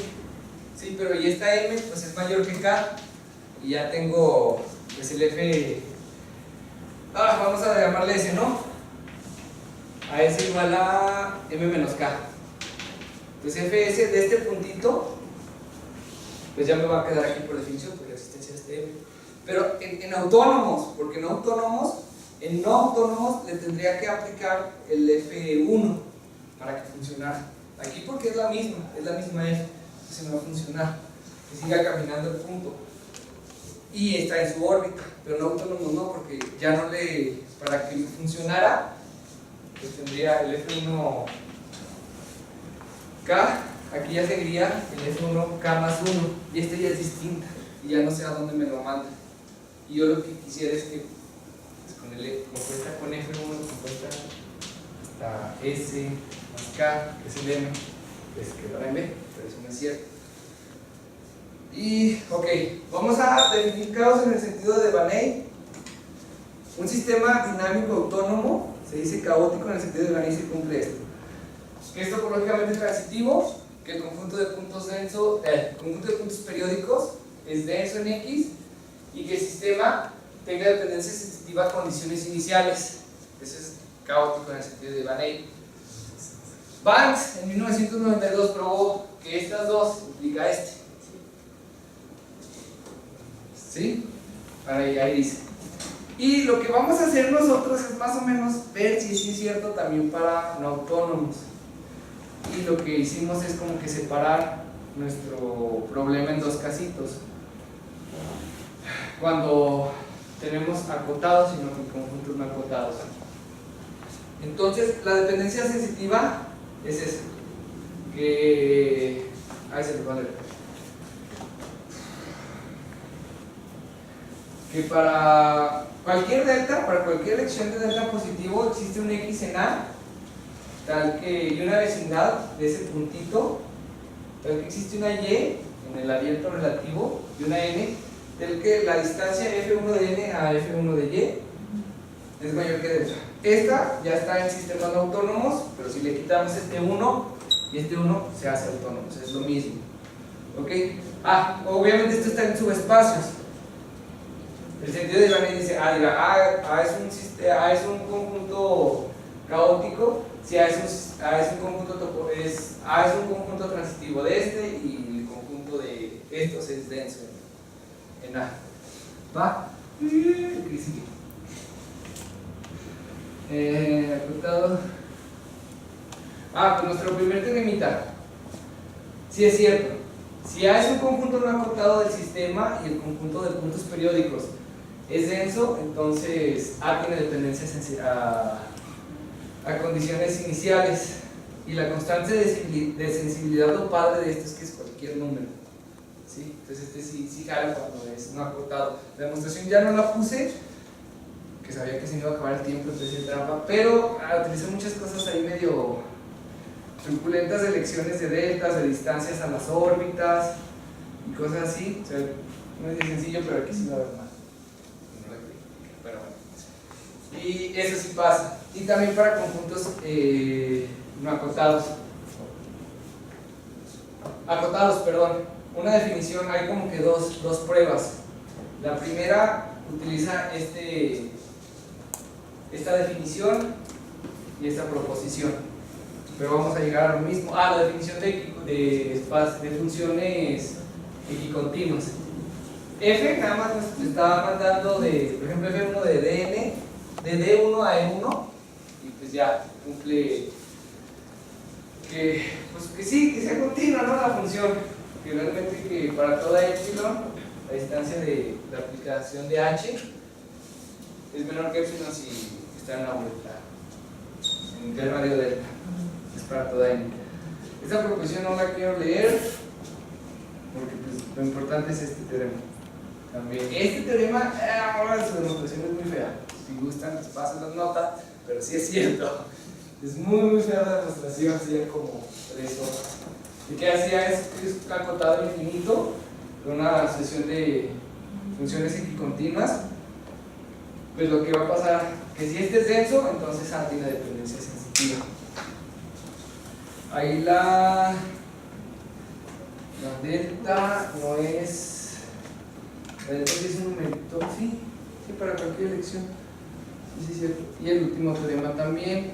Sí, pero y esta M pues es mayor que K, y ya tengo pues el F, vamos a llamarle S, ¿no? A S igual a M menos K. Entonces Fs de este puntito pues ya me va a quedar aquí por definición, por la existencia de este M. Pero en autónomos, porque en no autónomos le tendría que aplicar el F1 para que funcionara. Aquí porque es la misma F, entonces no va a funcionar, que siga caminando el punto. Y está en su órbita, pero no autónomos no, porque ya no para que funcionara, pues tendría el F1K, aquí ya seguiría el F1K más 1, y este ya es distinta, y ya no sé a dónde me lo manda. Y yo lo que quisiera es que pues compuesta con F1, compuesta hasta S más K, que es el M, pues quedará en B, pero eso no es cierto. Y, ok, vamos a definir caos en el sentido de Van Eyck. Un sistema dinámico autónomo se dice caótico en el sentido de Van Eyck, se cumple esto. Que es topológicamente transitivo, que el conjunto de puntos periódicos es denso en X, y que el sistema tenga dependencia sensitiva a condiciones iniciales. Eso es caótico en el sentido de Van Eyck. Banks en 1992 probó que estas dos implica este. ¿Sí? Ahí dice. Y lo que vamos a hacer nosotros es más o menos ver si es cierto también para no autónomos. Y lo que hicimos es como que separar nuestro problema en dos casitos. Cuando tenemos acotados y no conjuntos no acotados. Entonces, la dependencia sensitiva es esa. Ahí se lo va a leer. Que para cualquier delta, para cualquier elección de delta positivo, existe un X en A, tal que, y una vecindad de ese puntito, tal que existe una Y en el abierto relativo y una N, tal que la distancia F1 de N a F1 de Y es mayor que delta. Esta ya está en sistemas no autónomos, pero si le quitamos este 1 y este 1 se hace autónomo, o sea, es lo mismo. ¿Ok? Obviamente esto está en subespacios. El sentido de Van Eyck dice, A es un conjunto caótico, si A es un conjunto transitivo de este, y el conjunto de estos es denso en A. ¿Va? ¿Qué sigue? Acotado. Pues nuestro primer teoremita. Sí es cierto. Si A es un conjunto no acotado del sistema y el conjunto de puntos periódicos es denso, entonces A tiene dependencia a condiciones iniciales, y la constante de sensibilidad lo padre de esto es que es cualquier número. ¿Sí? Entonces sí jala cuando es no acotado. La demostración ya no la puse, porque sabía que se me iba a acabar el tiempo, entonces hice trampa, pero utilicé muchas cosas ahí medio truculentas de elecciones de deltas, de distancias a las órbitas y cosas así. O sea, no es sencillo, pero aquí sí va a haber más. Pero bueno. Y eso sí pasa. Y también para conjuntos no acotados. Acotados, perdón. Una definición, hay como que dos pruebas. La primera utiliza esta definición y esta proposición, pero vamos a llegar a lo mismo. La definición de funciones equicontinuas. F nada más nos está mandando por ejemplo, F1 de Dn, de D1 a E1, y pues ya cumple que sí, que sea continua, ¿no? La función, que realmente que para toda epsilon la distancia de la aplicación de h es menor que epsilon si está en la vuelta, en el radio delta, es para toda n. Esta proposición no la quiero leer porque pues, lo importante es este teorema. También este teorema, ahora su demostración es muy fea. Si gustan, les paso las notas, pero sí es cierto. Es muy fea la demostración, hacía como 3 horas. ¿Y qué hacía? Es acotado al infinito con una sucesión de funciones equicontinuas. Pues lo que va a pasar, que si este es denso, entonces A tiene dependencia sensitiva. Ahí la delta no es. La delta es un numerito, sí, para cualquier elección. Sí, cierto. Y el último teorema también,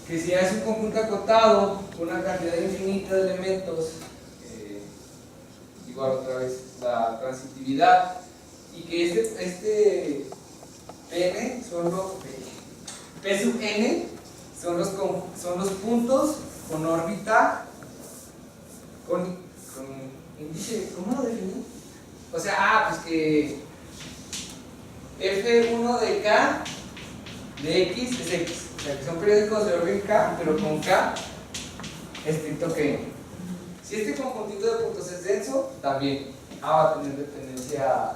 que si es un conjunto acotado con una cantidad infinita de elementos, igual otra vez la transitividad, y que este Pn son los P sub n son los puntos con órbita con índice, ¿cómo lo definí? O sea, pues que F1 de K de X es X, o sea que son periódicos de orden K, pero con K estricto que N. Si este conjuntito de puntos es denso, también A va a tener dependencia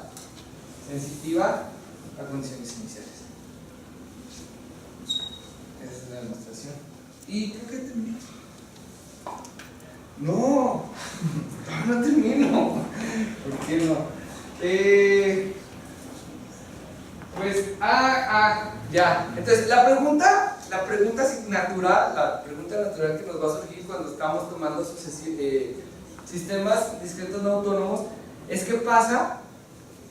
sensitiva a condiciones iniciales. Esa es la demostración. Y creo que terminé. No, no termino. ¿Por qué no? Pues, ya. Entonces, la pregunta natural que nos va a surgir cuando estamos tomando sistemas discretos no autónomos es qué pasa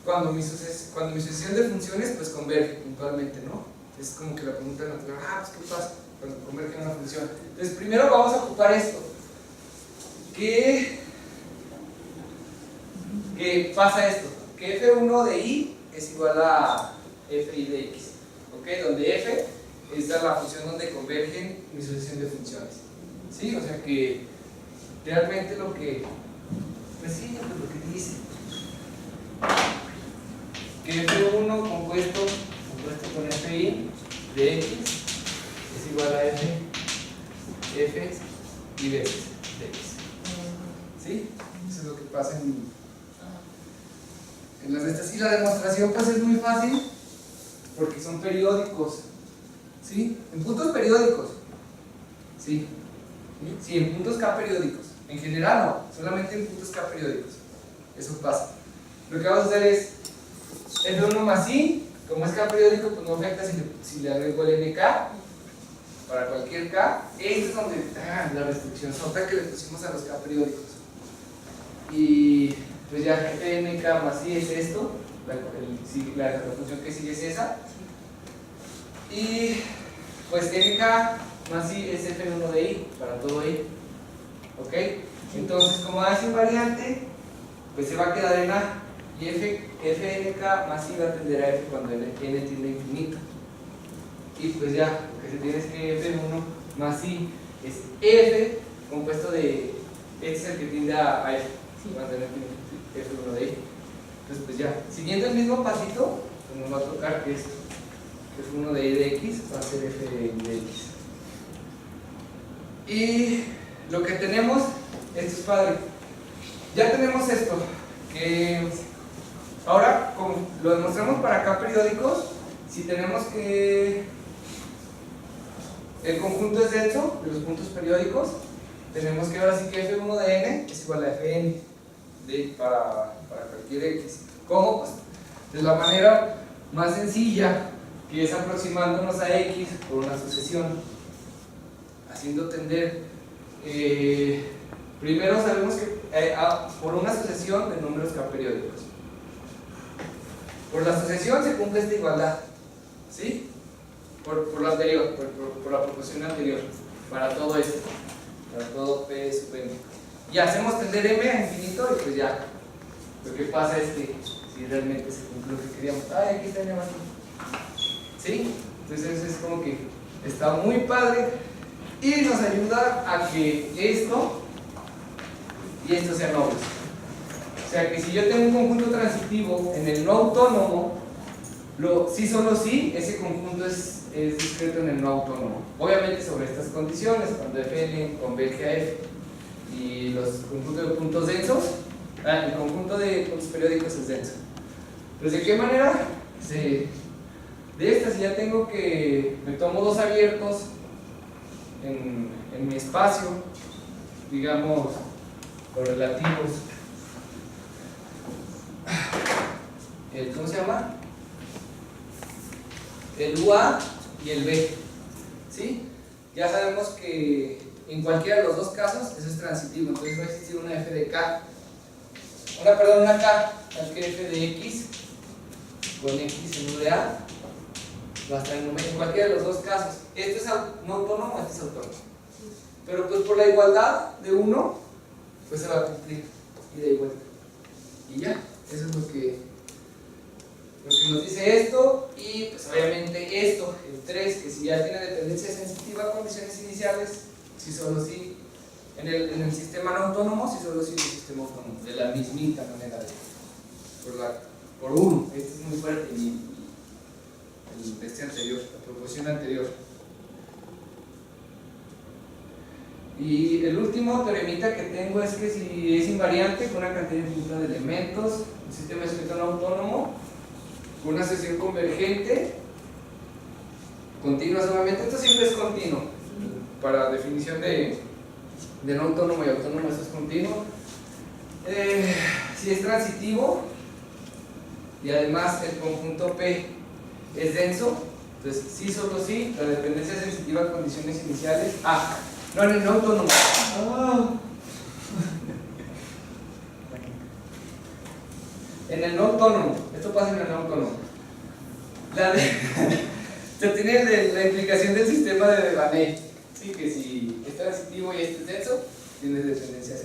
cuando mi sucesión de funciones pues converge puntualmente, ¿no? Es como que la pregunta natural, pues ¿qué pasa cuando converge una función? Entonces, primero vamos a ocupar esto. ¿Qué pasa esto? Que F1 de I es igual a Fi de X, ¿ok? Donde F es la función donde convergen mi sucesión de funciones, ¿sí? O sea que realmente lo que dice que F1 compuesto con Fi de X es igual a F y veces de X, ¿sí? Eso es lo que pasa en las de estas. Y la demostración pues es muy fácil porque son periódicos, ¿sí? En puntos periódicos, ¿sí? Sí, en puntos K periódicos. En general no, solamente en puntos K periódicos. Eso pasa. Lo que vamos a hacer es F1 más I, como es K periódico, pues no afecta si le agrego el NK para cualquier K. Esta es donde la restricción sota que le pusimos a los K periódicos. Y pues ya FNK más I es esto, la función que sigue es esa. Y pues NK más I es F1 de I para todo I. ¿Ok? Entonces, como A es invariante, pues se va a quedar en A. Y FNK más I va a tender a F cuando N tiende a infinito. Y pues ya, lo que se tiene es que F1 más I es F compuesto de. Este es el que tiende a F. Va a tener F1 de I. Entonces, pues ya, siguiendo el mismo pasito, pues nos va a tocar que esto. F1 de I de X va a ser F de X. Y lo que tenemos, esto es padre. Ya tenemos esto, que ahora, como lo demostramos para K periódicos, si tenemos que el conjunto es denso de los puntos periódicos, tenemos que ahora sí que F1 de n es igual a Fn para cualquier x. ¿Cómo? Pues de la manera más sencilla, que es aproximándonos a x por una sucesión, haciendo tender. Primero sabemos que por una sucesión de números k periódicos. Por la sucesión se cumple esta igualdad, ¿sí? Por lo anterior, por la proporción anterior, para todo esto, para todo p sub n. Y hacemos tender m a infinito y pues ya, lo que pasa es que si realmente se cumple lo que queríamos. Ay, aquí está m más. ¿Sí? Entonces es como que está muy padre y nos ayuda a que esto y esto sean nobles. O sea que si yo tengo un conjunto transitivo en el no autónomo, sí solo sí, ese conjunto es discreto en el no autónomo. Obviamente sobre estas condiciones, cuando Fn converge a F y los conjuntos de puntos densos, el conjunto de puntos periódicos es denso. Pues ¿de qué manera? De esta, si ya tengo que me tomo dos abiertos en mi espacio, digamos correlativos, ¿cómo se llama? El UA y el B, ¿sí? Ya sabemos que en cualquiera de los dos casos eso es transitivo, entonces va a existir una F de K, una K, tal que F de X con X en U de A va a estar en cualquiera de los dos casos. Este es no autónomo, este es autónomo, pero pues por la igualdad de uno pues se va a cumplir ida y vuelta y ya, eso es lo que nos dice esto. Y pues obviamente esto, el 3, que si ya tiene dependencia sensitiva a condiciones iniciales, si solo si en el sistema no autónomo, si solo si en el sistema autónomo, de la mismita manera por 1, este es muy fuerte y este anterior, la proporción anterior. Y el último teoremita que tengo es que si es invariante con una cantidad infinita de elementos, un sistema escrito no autónomo, con una sucesión convergente, continua solamente, esto siempre es continuo, para definición de no autónomo y autónomo, eso es continuo. Si es transitivo y además el conjunto P es denso, entonces sí, solo sí, la dependencia sensitiva a condiciones iniciales. No, en el no autónomo. En el no autónomo, esto pasa en el no autónomo. Se tiene la implicación del sistema de Devaney, ¿sí? Que si es transitivo y este es denso, tiene dependencia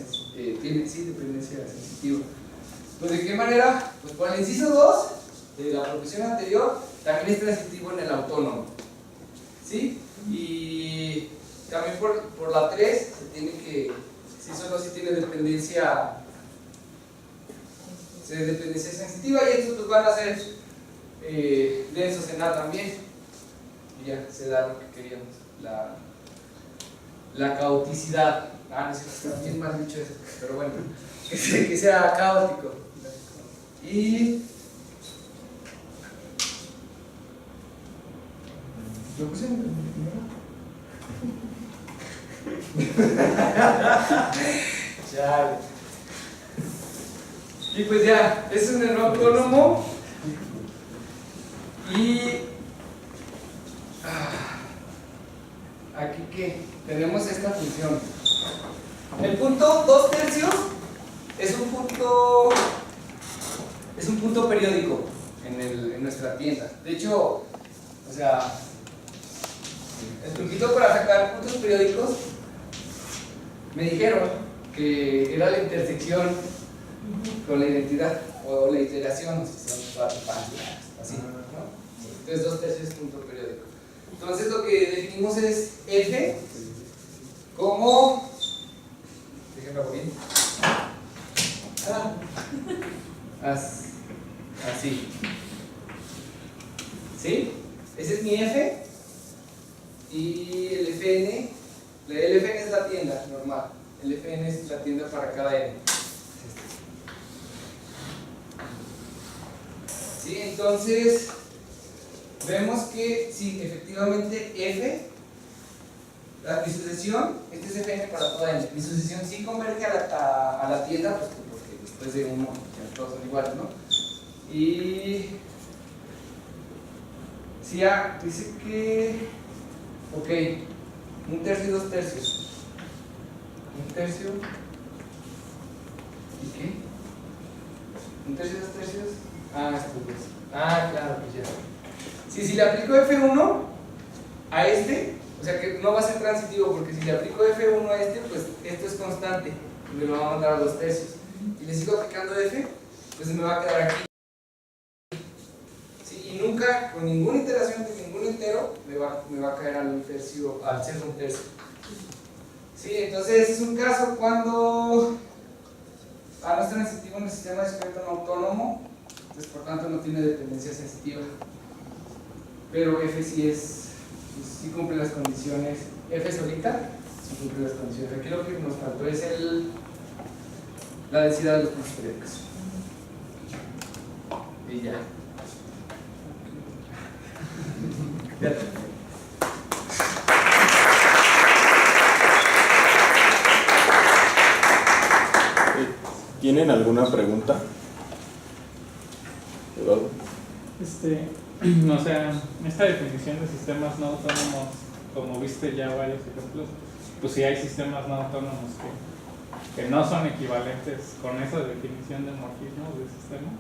sensitiva. Pues ¿de qué manera? Pues por el inciso 2 de la proposición anterior, también es transitivo en el autónomo, ¿sí? Y también por la 3 se tiene que, si solo si tiene dependencia sensitiva, y estos pues van a ser densos en A también, y ya se da lo que queríamos, la caoticidad. No sé si está bien mal dicho eso, pero bueno, que sea caótico. Y lo puse en Chale. Y pues ya, es un no autónomo. Y aquí que tenemos esta función. El punto 2/3 es un punto periódico en nuestra tienda. De hecho, o sea, el truquito para sacar puntos periódicos me dijeron que era la intersección con la identidad o la iteración, no sé si son así, ¿no? Entonces 2/3 es punto periódico. Entonces lo que definimos es F como, déjenme bien, así, ¿sí? Ese es mi F y el Fn, el Fn es la tienda normal, el Fn es la tienda para cada n. ¿Sí? Entonces vemos que sí, efectivamente F, mi sucesión, este es Fn para toda n, mi sucesión sí converge a la tienda, pues porque después de 1 ya todos son iguales, ¿no? Y si A dice que, ok, 1/3 y 2/3. 1/3 ¿y qué? 1/3 y 2/3. Esto pues. Claro, pues ya. Si le aplico F1 a este, o sea que no va a ser transitivo, porque si le aplico F1 a este, pues esto es constante, y me lo va a mandar a 2/3. Y le sigo aplicando F, pues me va a quedar aquí. Sí, y nunca, con ninguna iteración de ningún entero, me va a caer al tercio, al ser 1/3. Sí, entonces es un caso cuando A no es transitivo en el sistema discreto no autónomo, entonces por tanto no tiene dependencia sensitiva. Pero F sí cumple las condiciones. F solita sí cumple las condiciones. Aquí lo que nos faltó es la densidad de los puntos periódicos. Y ya. ¿Tienen alguna pregunta? Eduardo. O sea, esta definición de sistemas no autónomos, como viste ya varios ejemplos, pues sí hay sistemas no autónomos que no son equivalentes con esa definición de morfismo de sistemas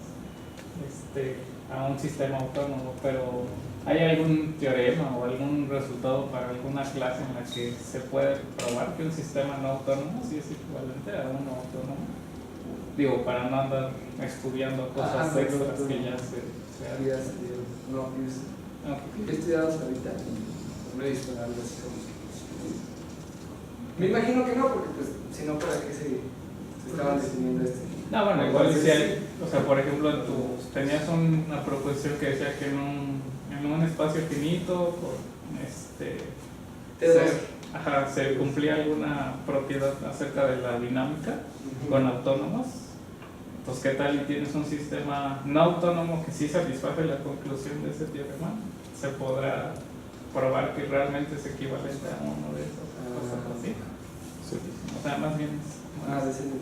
a un sistema autónomo, pero ¿hay algún teorema o algún resultado para alguna clase en la que se puede probar que un sistema no autónomo sí es equivalente a uno autónomo? Digo, para no andar estudiando cosas extras que ya se había salido. No, he estudiado hasta ahorita, no he visto algo así como. Me imagino que no, porque pues, si no, ¿para qué se estaban definiendo esto? No, bueno, igual si hay, o sea, por ejemplo, tenías una proposición que decía que en un espacio finito, se cumplía alguna propiedad acerca de la dinámica con autónomos. Pues, ¿qué tal y tienes un sistema no autónomo que sí satisface la conclusión de ese teorema? Se podrá probar que realmente es equivalente a uno de esos cosas así. Sí. O sea, más bien De ese tipo.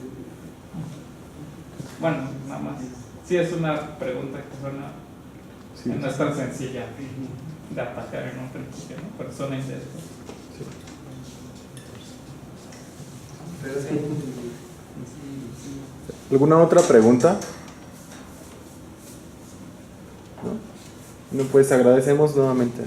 bueno, nada más. Sí, es una pregunta que suena, Sí. no es tan sencilla de atacar en un principio, ¿no? Pero suena interesante. Sí. Pero sí. ¿Alguna otra pregunta? ¿No? Bueno, pues agradecemos nuevamente